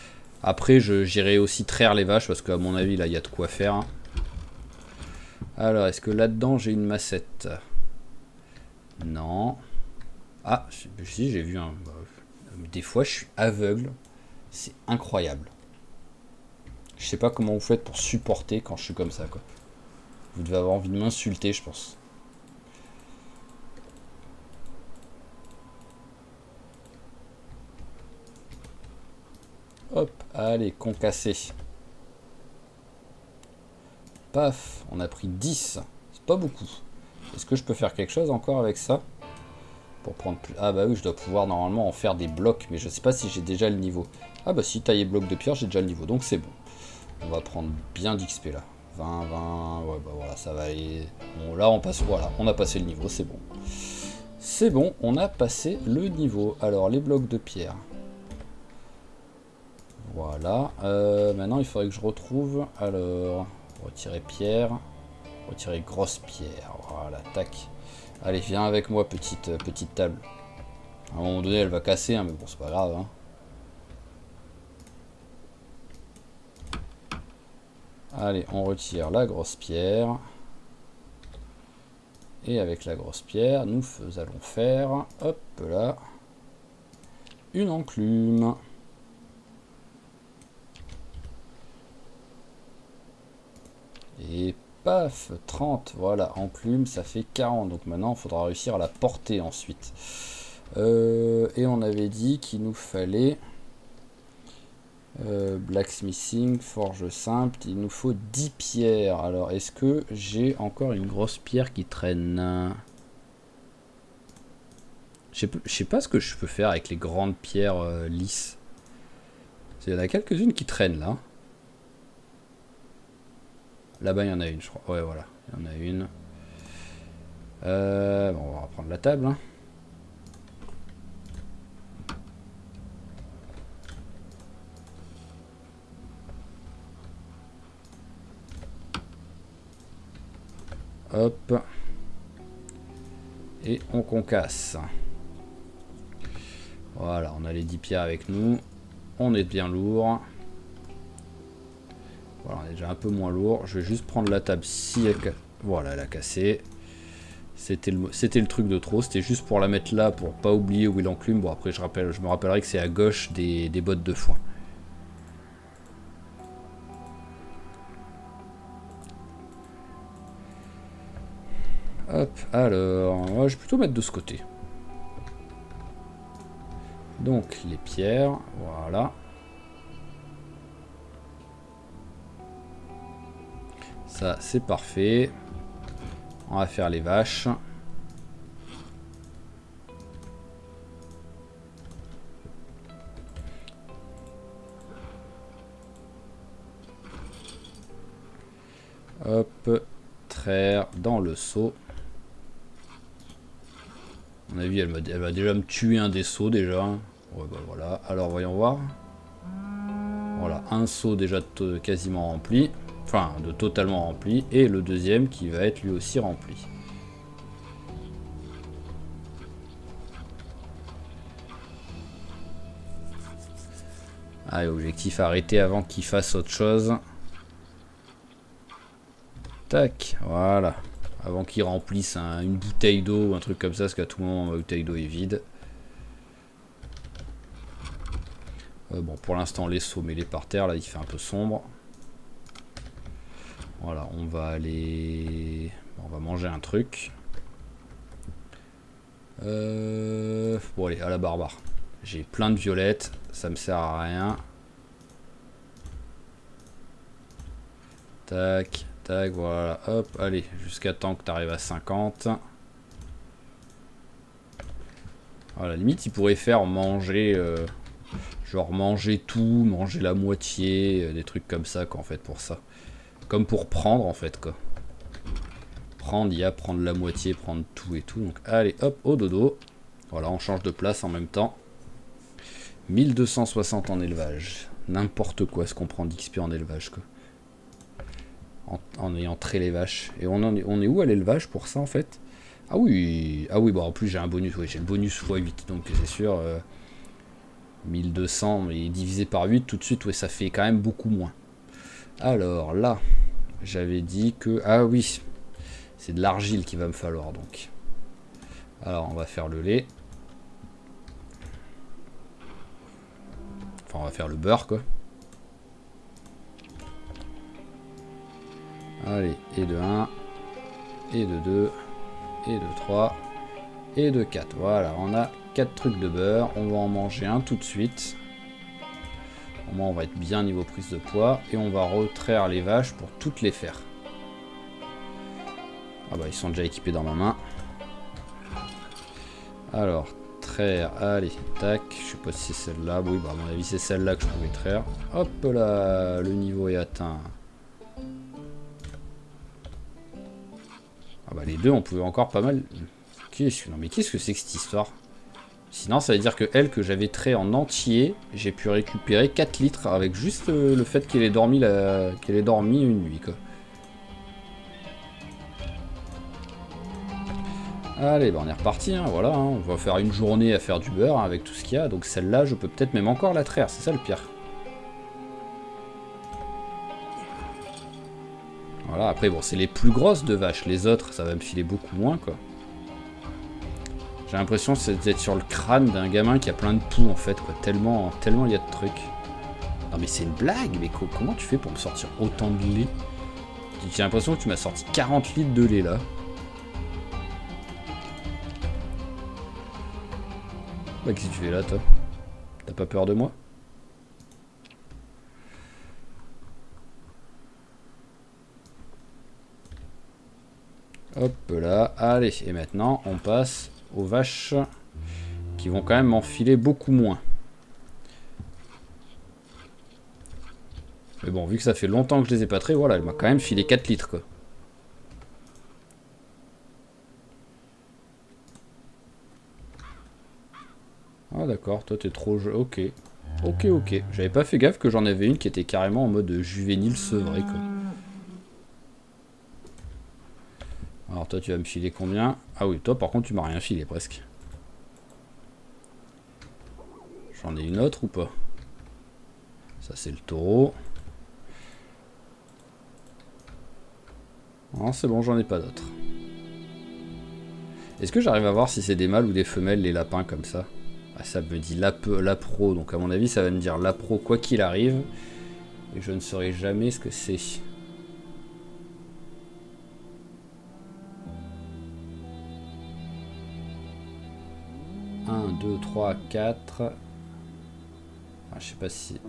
Speaker 1: Après, j'irai aussi traire les vaches, parce qu'à mon avis, là, il y a de quoi faire. Hein. Alors, est-ce que là-dedans, j'ai une massette? Non. Ah, si, j'ai vu un... Des fois, je suis aveugle. C'est incroyable. Je sais pas comment vous faites pour supporter quand je suis comme ça, quoi. Vous devez avoir envie de m'insulter, je pense. Hop, allez, concassé. Paf, on a pris 10. C'est pas beaucoup. Est-ce que je peux faire quelque chose encore avec ça? Pour prendre plus... Ah bah oui, je dois pouvoir normalement en faire des blocs, mais je sais pas si j'ai déjà le niveau. Ah bah si, tailler bloc de pierre, j'ai déjà le niveau, donc c'est bon. On va prendre bien d'XP là. 20, 20, ouais bah voilà, ça va aller... Bon là on passe, voilà, on a passé le niveau, c'est bon. C'est bon, on a passé le niveau. Alors les blocs de pierre. Voilà, maintenant il faudrait que je retrouve... Alors, retirer pierre, retirer grosse pierre, voilà, tac. Allez, viens avec moi, petite table. À un moment donné, elle va casser, hein, mais bon, c'est pas grave. Hein. Allez, on retire la grosse pierre. Et avec la grosse pierre, nous allons faire, hop là, une enclume. Et paf, 30, voilà, enclume, ça fait 40. Donc maintenant, il faudra réussir à la porter ensuite. Et on avait dit qu'il nous fallait blacksmithing, forge simple, il nous faut 10 pierres. Alors, est-ce que j'ai encore une grosse pierre qui traîne? Je sais pas ce que je peux faire avec les grandes pierres lisses. Il y en a quelques-unes qui traînent là. Là-bas, il y en a une, je crois. Ouais, voilà, il y en a une. Bon, on va reprendre la table. Hein. Hop. Et on concasse. Voilà, on a les 10 pierres avec nous. On est bien lourd. Voilà, on est déjà un peu moins lourd. Je vais juste prendre la table si elle... Voilà, elle a cassé. C'était le truc de trop. C'était juste pour la mettre là, pour pas oublier où est l'enclume. Bon, après, je me rappellerai que c'est à gauche des bottes de foin. Hop, alors, je vais plutôt mettre de ce côté. Donc, les pierres, voilà. Ça, c'est parfait. On va faire les vaches. Hop, traire dans le seau. À mon avis, elle va déjà me tuer un des seaux déjà. Ouais, bah voilà. Alors, voyons voir. Voilà, un seau déjà quasiment rempli. Enfin, de totalement rempli. Et le deuxième qui va être lui aussi rempli. Allez, objectif arrêter avant qu'il fasse autre chose. Tac, voilà. Avant qu'il remplisse une bouteille d'eau ou un truc comme ça, parce qu'à tout moment ma bouteille d'eau est vide. Bon, pour l'instant, les seaux, mais les par terre, là, il fait un peu sombre. Voilà, on va aller... On va manger un truc. Bon, allez, à la barbare. J'ai plein de violettes, ça me sert à rien. Tac, tac, voilà, hop, allez, jusqu'à temps que tu arrives à 50. Voilà, limite, il pourrait faire manger... genre manger tout, manger la moitié, des trucs comme ça, quoi, en fait, pour ça. Comme pour prendre, en fait, quoi. Prendre, il y a prendre la moitié, prendre tout et tout. Donc, allez, hop, au dodo. Voilà, on change de place en même temps. 1260 en élevage. N'importe quoi ce qu'on prend d'XP en élevage, quoi. En ayant trait les vaches. Et on est où à l'élevage pour ça, en fait? Ah oui, bon, en plus j'ai un bonus, oui, j'ai le bonus x8, donc c'est sûr... 1200 mais divisé par 8 tout de suite, ouais, ça fait quand même beaucoup moins. Alors là, j'avais dit que... Ah oui, c'est de l'argile qu'il va me falloir donc. Alors on va faire le lait. Enfin on va faire le beurre quoi. Allez, et de 1, et de 2, et de 3, et de 4. Voilà, on a 4 trucs de beurre, on va en manger un tout de suite. Au moins on va être bien niveau prise de poids. Et on va retraire les vaches pour toutes les faire. Ah bah ils sont déjà équipés dans ma main. Alors, traire, allez, tac. Je sais pas si c'est celle-là. Oui, bah à mon avis c'est celle-là que je pouvais traire. Hop là, le niveau est atteint. Ah bah les deux on pouvait encore pas mal... Non mais qu'est-ce que c'est que cette histoire? Sinon ça veut dire que elle que j'avais trait en entier, j'ai pu récupérer 4 litres avec juste le fait qu'elle ait dormi une nuit quoi. Allez bah on est reparti hein, voilà, hein. On va faire une journée à faire du beurre hein, avec tout ce qu'il y a, donc celle-là je peux peut-être même encore la traire, c'est ça le pire. Voilà, après bon c'est les plus grosses de vaches, les autres ça va me filer beaucoup moins quoi. J'ai l'impression d'être sur le crâne d'un gamin qui a plein de poux en fait quoi, tellement il y a de trucs. Non mais c'est une blague, mais comment tu fais pour me sortir autant de lait? J'ai l'impression que tu m'as sorti 40 litres de lait là. Bah qu'est-ce que tu fais là toi? T'as pas peur de moi? Hop là, allez, et maintenant on passe aux vaches qui vont quand même m'enfiler beaucoup moins. Mais bon, vu que ça fait longtemps que je les ai pas traits, voilà, elle m'a quand même filé 4 litres quoi. Ah d'accord, toi t'es trop... Ok. Ok. J'avais pas fait gaffe que j'en avais une qui était carrément en mode juvénile sevré quoi. Alors toi tu vas me filer combien? Ah oui, toi par contre tu m'as rien filé presque. J'en ai une autre ou pas? Ça c'est le taureau. Non c'est bon, j'en ai pas d'autres. Est-ce que j'arrive à voir si c'est des mâles ou des femelles les lapins comme ça? Ah, ça me dit lapro, donc à mon avis ça va me dire lapro quoi qu'il arrive. Et je ne saurai jamais ce que c'est. 1, 2, 3, 4. Ah, je sais pas si...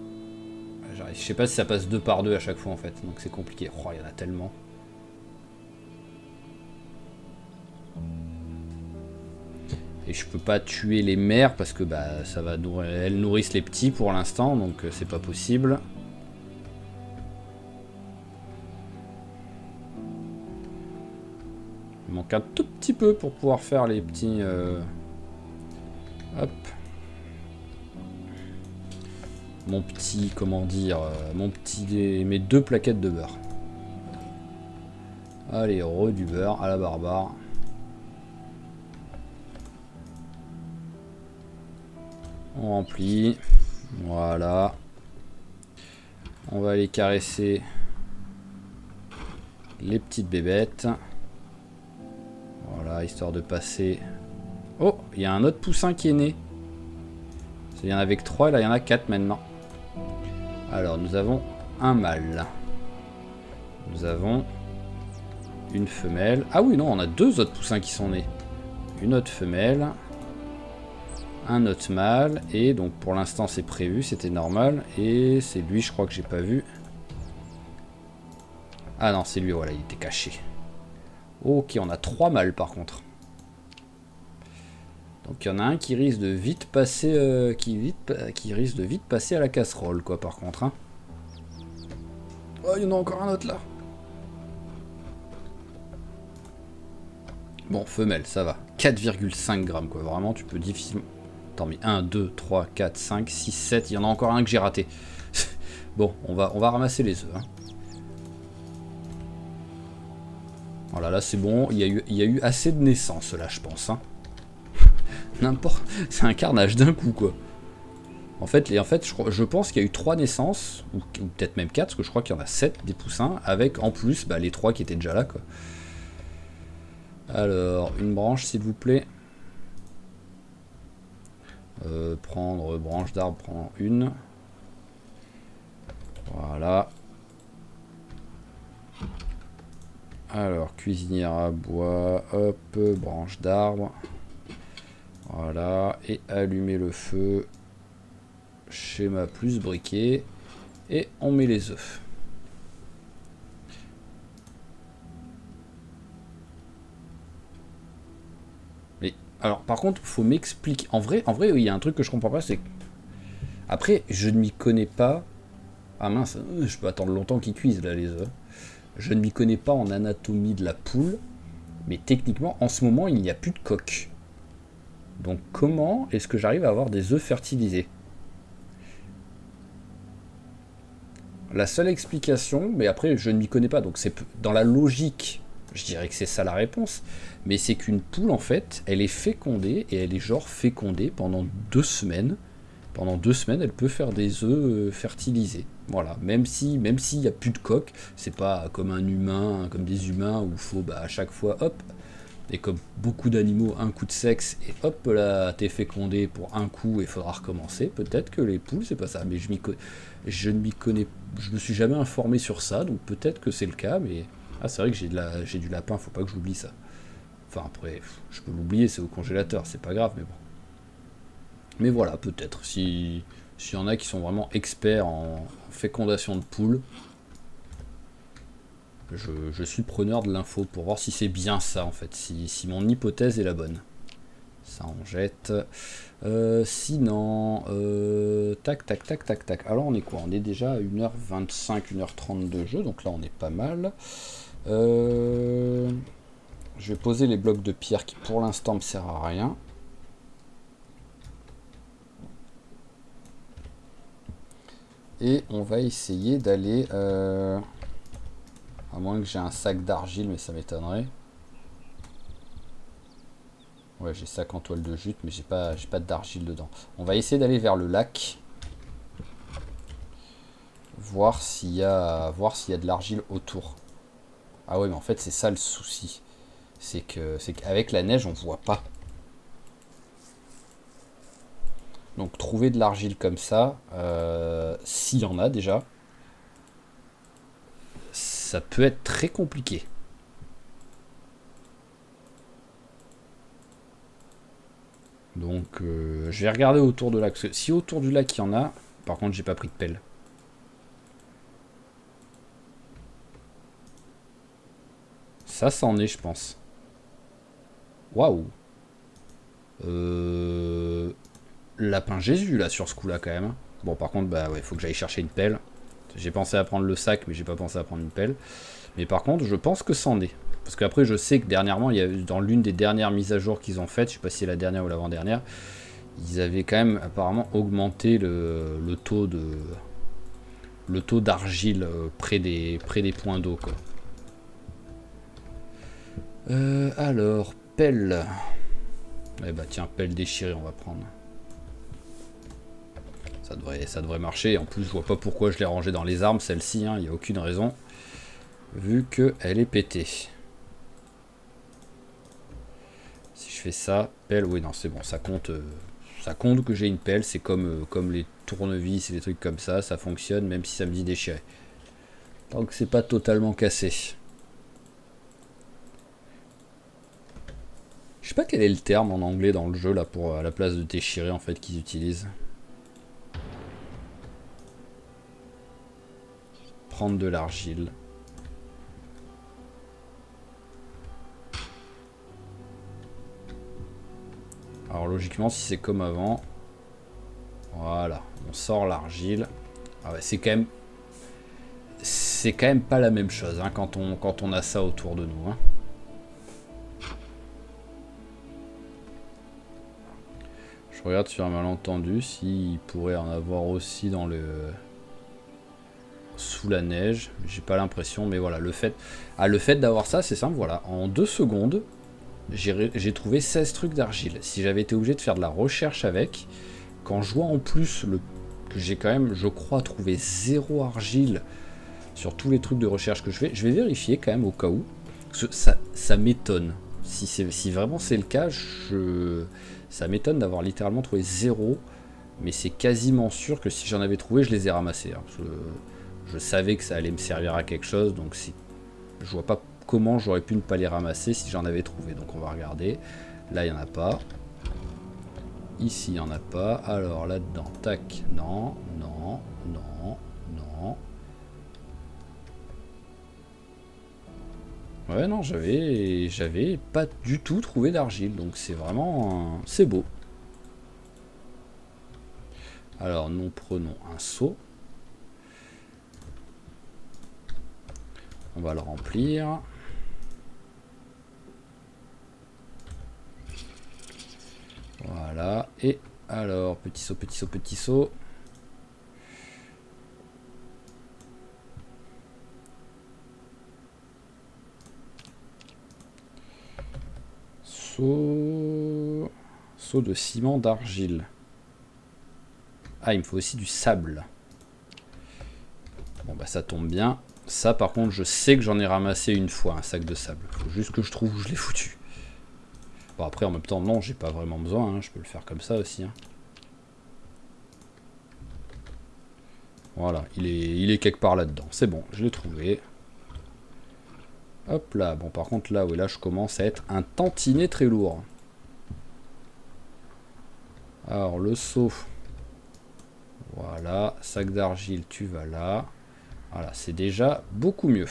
Speaker 1: Je sais pas si ça passe 2 par 2 à chaque fois en fait, donc c'est compliqué. Oh, il y en a tellement. Et je peux pas tuer les mères parce que bah ça va elles nourrissent les petits pour l'instant, donc c'est pas possible. Il manque un tout petit peu pour pouvoir faire les petits... Hop. Mon petit, comment dire, mes 2 plaquettes de beurre. Allez, du beurre à la barbare. On remplit. Voilà. On va aller caresser les petites bébêtes. Voilà, histoire de passer... Oh, il y a un autre poussin qui est né. Il y en avait que 3, là il y en a 4 maintenant. Alors, nous avons un mâle. Nous avons une femelle. Ah oui, non, on a 2 autres poussins qui sont nés. Une autre femelle. Un autre mâle. Et donc, pour l'instant, c'est prévu, c'était normal. Et c'est lui, je crois que j'ai pas vu. Ah non, c'est lui, voilà, il était caché. Ok, on a 3 mâles par contre. Donc il y en a un qui risque de vite passer, qui risque de vite passer à la casserole, quoi, par contre. Hein. Oh, il y en a encore un autre là. Bon, femelle, ça va. 4,5 grammes, quoi. Vraiment, tu peux difficilement... Attends, mais 1, 2, 3, 4, 5, 6, 7. Il y en a encore un que j'ai raté. Bon, on va ramasser les œufs. Hein. Voilà, là c'est bon. Il y a eu assez de naissances, là, je pense. Hein. N'importe... C'est un carnage d'un coup, quoi. En fait, je pense qu'il y a eu 3 naissances, ou peut-être même 4, parce que je crois qu'il y en a 7 des poussins, avec en plus bah, les 3 qui étaient déjà là, quoi. Alors, une branche, s'il vous plaît. Prendre branche d'arbre, prendre une. Voilà. Alors, cuisinière à bois, hop, branche d'arbre. Voilà, et allumer le feu. Schéma plus briquet. Et on met les œufs. Mais, alors, par contre, faut m'expliquer. En vrai, oui, il y a un truc que je comprends pas, c'est que... Après, je ne m'y connais pas. Ah mince, je peux attendre longtemps qu'ils cuisent, là, les œufs. Je ne m'y connais pas en anatomie de la poule. Mais techniquement, en ce moment, il n'y a plus de coque. Donc comment est-ce que j'arrive à avoir des œufs fertilisés? La seule explication, mais après je ne m'y connais pas, donc c'est dans la logique, je dirais que c'est ça la réponse, mais c'est qu'une poule en fait, elle est fécondée et elle est genre fécondée pendant 2 semaines. Pendant 2 semaines, elle peut faire des œufs fertilisés. Voilà, même s'il n'y a plus de coque, c'est pas comme un humain, comme des humains où il faut bah, à chaque fois, hop. Et comme beaucoup d'animaux, un coup de sexe, et hop là, t'es fécondé pour un coup et faudra recommencer. Peut-être que les poules, c'est pas ça. Mais je ne m'y connais, je me suis jamais informé sur ça, donc peut-être que c'est le cas. Mais ah, c'est vrai que j'ai du lapin, faut pas que j'oublie ça. Enfin après, je peux l'oublier, c'est au congélateur, c'est pas grave, mais bon. Mais voilà, peut-être. S'il y en a qui sont vraiment experts en fécondation de poules. Je suis preneur de l'info pour voir si c'est bien ça en fait, si mon hypothèse est la bonne. Ça on jette. Sinon, tac tac tac tac tac. Alors on est quoi? On est déjà à 1h25, 1h30 de jeu, donc là on est pas mal. Je vais poser les blocs de pierre qui pour l'instant me servent à rien. Et on va essayer d'aller... à moins que j'ai un sac d'argile, mais ça m'étonnerait. Ouais, j'ai sac en toile de jute, mais j'ai pas d'argile dedans. On va essayer d'aller vers le lac. Voir s'il y a de l'argile autour. Ah ouais, mais en fait, c'est ça le souci. C'est qu'avec la neige, on voit pas. Donc, trouver de l'argile comme ça, s'il y en a déjà, ça peut être très compliqué. Donc je vais regarder autour de lac. Parce que si autour du lac il y en a, par contre j'ai pas pris de pelle. Ça en est je pense. Waouh. Lapin Jésus là sur ce coup là quand même. Bon par contre bah ouais faut que j'aille chercher une pelle. J'ai pensé à prendre le sac mais j'ai pas pensé à prendre une pelle. Mais par contre je pense que ça en est. Parce qu'après je sais que dernièrement, il y a dans l'une des dernières mises à jour qu'ils ont faites, je sais pas si c'est la dernière ou l'avant-dernière, ils avaient quand même apparemment augmenté le taux d'argile près des points d'eau quoi. Alors, pelle. Eh bah tiens, pelle déchirée on va prendre. ça devrait marcher. En plus, je vois pas pourquoi je l'ai rangée dans les armes, celle-ci, hein, il n'y a aucune raison. Vu qu'elle est pétée. Si je fais ça, pelle, oui, non, c'est bon, ça compte que j'ai une pelle. C'est comme les tournevis et les trucs comme ça fonctionne, même si ça me dit déchirer. Donc c'est pas totalement cassé. Je sais pas quel est le terme en anglais dans le jeu là pour à la place de déchirer en fait qu'ils utilisent. Prendre de l'argile. Alors logiquement si c'est comme avant, voilà, on sort l'argile. Ah ouais, c'est quand même pas la même chose hein, quand on a ça autour de nous. Hein. Je regarde sur un malentendu s'il pourrait en avoir aussi dans le sous la neige. J'ai pas l'impression, mais voilà, le fait d'avoir ça, c'est simple. Voilà, en 2 secondes, j'ai trouvé 16 trucs d'argile. Si j'avais été obligé de faire de la recherche avec, quand je vois en plus que j'ai quand même, je crois, trouvé 0 argile sur tous les trucs de recherche que je fais, je vais vérifier quand même au cas où. Ça m'étonne. Si vraiment c'est le cas, ça m'étonne d'avoir littéralement trouvé 0, mais c'est quasiment sûr que si j'en avais trouvé, je les ai ramassés. Hein, je savais que ça allait me servir à quelque chose, donc je vois pas comment j'aurais pu ne pas les ramasser si j'en avais trouvé. Donc on va regarder. Là, il n'y en a pas. Ici, il n'y en a pas. Alors là-dedans, tac, non, non, non, non. Ouais, non, j'avais pas du tout trouvé d'argile, donc c'est vraiment... c'est beau. Alors, nous prenons un seau. On va le remplir. Voilà, et alors, petit seau, petit seau, petit seau. Seau de ciment d'argile. Ah, il me faut aussi du sable. Bon, bah ça tombe bien. Ça, par contre, je sais que j'en ai ramassé une fois, un sac de sable. Faut juste que je trouve où je l'ai foutu. Bon, après, en même temps, non, j'ai pas vraiment besoin. Hein. Je peux le faire comme ça aussi. Hein. Voilà, il est quelque part là-dedans. C'est bon, je l'ai trouvé. Hop là. Bon, par contre, là, oui, là, je commence à être un tantinet très lourd. Alors, le seau. Voilà, sac d'argile, tu vas là. Voilà, c'est déjà beaucoup mieux.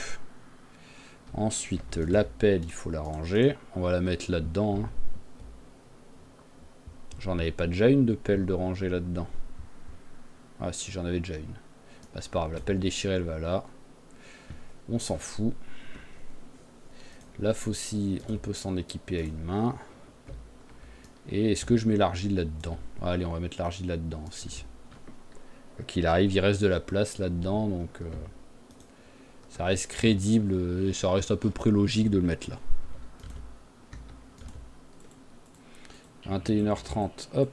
Speaker 1: Ensuite, la pelle, il faut la ranger. On va la mettre là-dedans. Hein. J'en avais pas déjà une de pelle de ranger là-dedans. Ah si, j'en avais déjà une. Bah, c'est pas grave, la pelle déchirée, elle va là. On s'en fout. La faucille, on peut s'en équiper à une main. Et est-ce que je mets l'argile là-dedans? Allez, on va mettre l'argile là-dedans aussi. Quoi qu'il arrive, il reste de la place là-dedans, donc ça reste crédible et ça reste à peu près logique de le mettre là. 21h30, hop.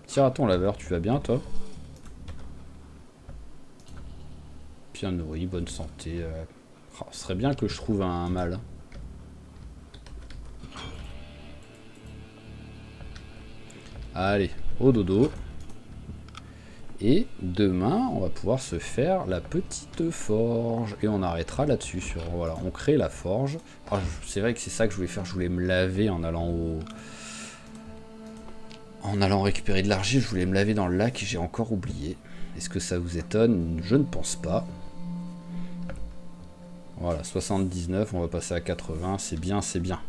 Speaker 1: Petit raton laveur, tu vas bien toi? Bien nourri, bonne santé. Oh, ce serait bien que je trouve un mâle. Allez, au dodo. Et demain, on va pouvoir se faire la petite forge. Et on arrêtera là-dessus. Voilà, on crée la forge. Ah, c'est vrai que c'est ça que je voulais faire. Je voulais me laver en allant récupérer de l'argile. Je voulais me laver dans le lac et j'ai encore oublié. Est-ce que ça vous étonne? Je ne pense pas. Voilà, 79. On va passer à 80. C'est bien, c'est bien.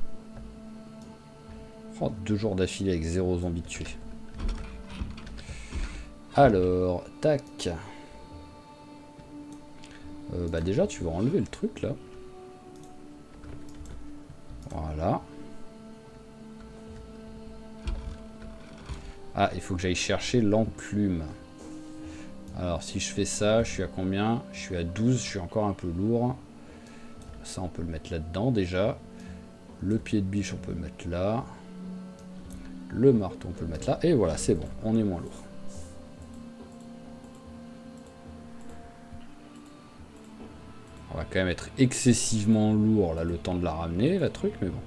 Speaker 1: Oh, 2 jours d'affilée avec 0 zombies tués. Alors, tac. Bah déjà, tu vas enlever le truc, là. Voilà. Ah, il faut que j'aille chercher l'enclume. Alors, si je fais ça, je suis à combien? Je suis à 12, je suis encore un peu lourd. Ça, on peut le mettre là-dedans, déjà. Le pied de biche, on peut le mettre là. Le marteau, on peut le mettre là. Et voilà, c'est bon, on est moins lourd. va quand même être excessivement lourd là le temps de la ramener, la truc, mais bon.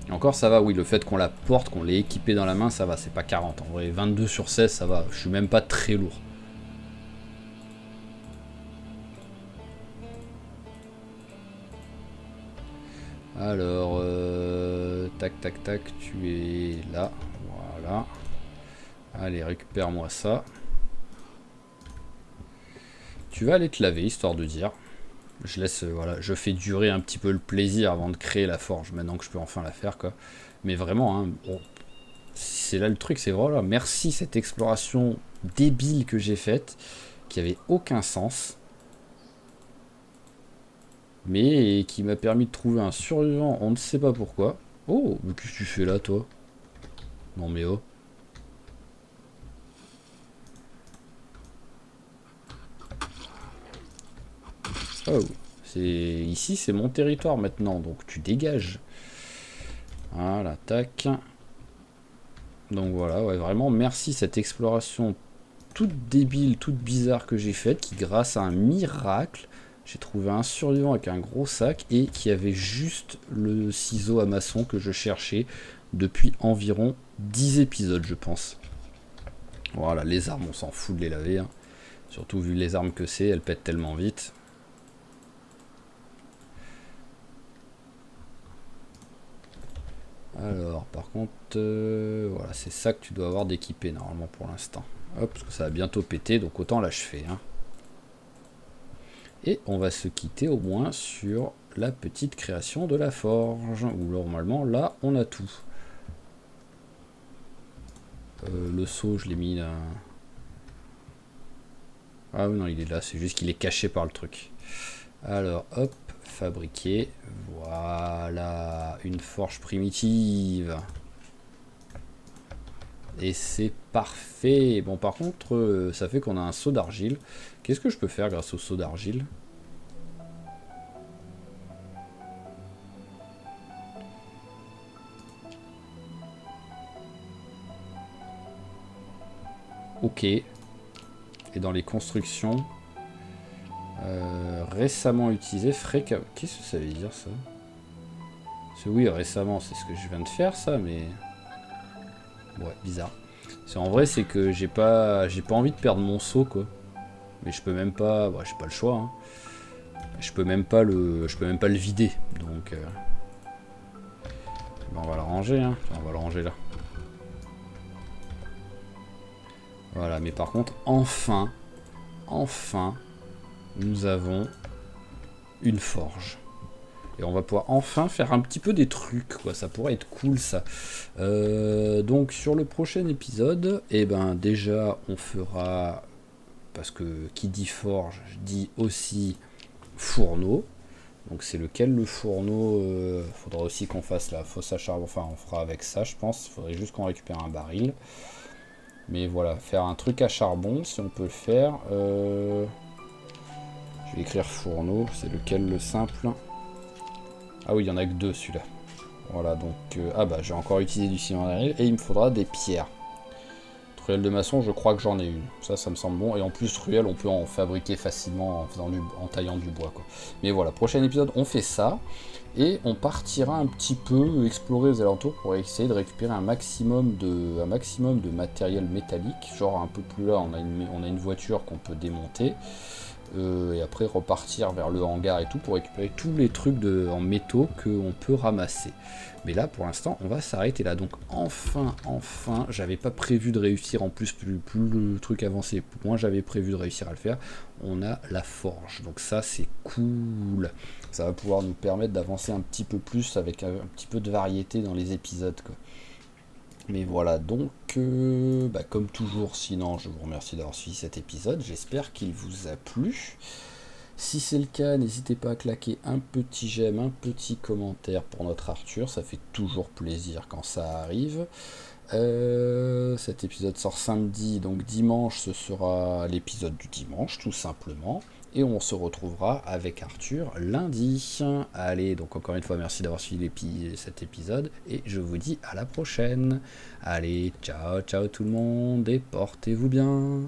Speaker 1: Et encore ça va, oui, le fait qu'on la porte, qu'on l'ait équipée dans la main, ça va, c'est pas 40. En vrai, 22 sur 16, ça va, je suis même pas très lourd. Alors, tac, tac, tac, tu es là, voilà. Allez, récupère-moi ça. Tu vas aller te laver, histoire de dire. Je laisse, voilà, je fais durer un petit peu le plaisir avant de créer la forge, maintenant que je peux enfin la faire, quoi. Mais vraiment, hein, bon, c'est là le truc, c'est voilà, merci cette exploration débile que j'ai faite, qui avait aucun sens, mais qui m'a permis de trouver un survivant, on ne sait pas pourquoi. Oh, mais qu'est-ce que tu fais là, toi? Non mais oh. Oh, ici c'est mon territoire maintenant, donc tu dégages. Voilà, tac. Donc voilà, ouais, vraiment merci cette exploration toute débile, toute bizarre que j'ai faite, qui grâce à un miracle, j'ai trouvé un survivant avec un gros sac et qui avait juste le ciseau à maçon que je cherchais depuis environ 10 épisodes, je pense. Voilà, les armes, on s'en fout de les laver, hein. Surtout vu les armes que c'est, elles pètent tellement vite. Alors, par contre, voilà, c'est ça que tu dois avoir d'équipé normalement pour l'instant. Hop, parce que ça va bientôt péter, donc autant l'achever, hein. Et on va se quitter au moins sur la petite création de la forge, où normalement, là, on a tout. Le seau, je l'ai mis là. Ah oui, non, il est là, c'est juste qu'il est caché par le truc. Alors, hop, fabriquer. Voilà, une forge primitive. Et c'est parfait. Bon, par contre, ça fait qu'on a un seau d'argile. Qu'est-ce que je peux faire grâce au seau d'argile? Ok. Et dans les constructions, récemment utilisé, fréquemment. Qu'est-ce que ça veut dire ça? Oui, récemment, c'est ce que je viens de faire, ça, mais ouais, bizarre. En vrai, c'est que j'ai pas envie de perdre mon seau, quoi. Mais je peux même pas, bon, j'ai pas le choix, hein. Je peux même pas le vider, donc ben, on va le ranger, hein. Enfin, on va le ranger là. Voilà, mais par contre, enfin, nous avons une forge. Et on va pouvoir enfin faire un petit peu des trucs, quoi. Ça pourrait être cool, ça. Donc, sur le prochain épisode, eh ben, déjà, on fera... Parce que qui dit forge, dit aussi fourneau. Donc, c'est lequel le fourneau? Faudra aussi qu'on fasse la fosse à charbon. Enfin, on fera avec ça, je pense. Il faudrait juste qu'on récupère un baril. Mais voilà, faire un truc à charbon, si on peut le faire. Je vais écrire fourneau. C'est lequel le simple? Ah oui, il n'y en a que deux, celui-là. Voilà, donc... ah bah, j'ai encore utilisé du ciment d'avril. Et il me faudra des pierres. Truelle de maçon, je crois que j'en ai une. Ça me semble bon. Et en plus, ruelle, on peut en fabriquer facilement en taillant du bois, quoi. Mais voilà, prochain épisode, on fait ça. Et on partira un petit peu explorer les alentours pour essayer de récupérer un maximum de matériel métallique. Genre, un peu plus là, on a une voiture qu'on peut démonter. Et après repartir vers le hangar et tout pour récupérer tous les trucs en métaux qu'on peut ramasser. Mais là pour l'instant on va s'arrêter là. Donc enfin, j'avais pas prévu de réussir, en plus plus le truc avançait, moins j'avais prévu de réussir à le faire. On a la forge, donc ça c'est cool. Ça va pouvoir nous permettre d'avancer un petit peu plus avec un petit peu de variété dans les épisodes, quoi. Mais voilà, donc, comme toujours, sinon, je vous remercie d'avoir suivi cet épisode. J'espère qu'il vous a plu. Si c'est le cas, n'hésitez pas à claquer un petit j'aime, un petit commentaire pour notre Arthur. Ça fait toujours plaisir quand ça arrive. Cet épisode sort samedi, donc dimanche, ce sera l'épisode du dimanche, tout simplement. Et on se retrouvera avec Arthur lundi. Allez, donc encore une fois, merci d'avoir suivi cet épisode. Et je vous dis à la prochaine. Allez, ciao, ciao tout le monde et portez-vous bien.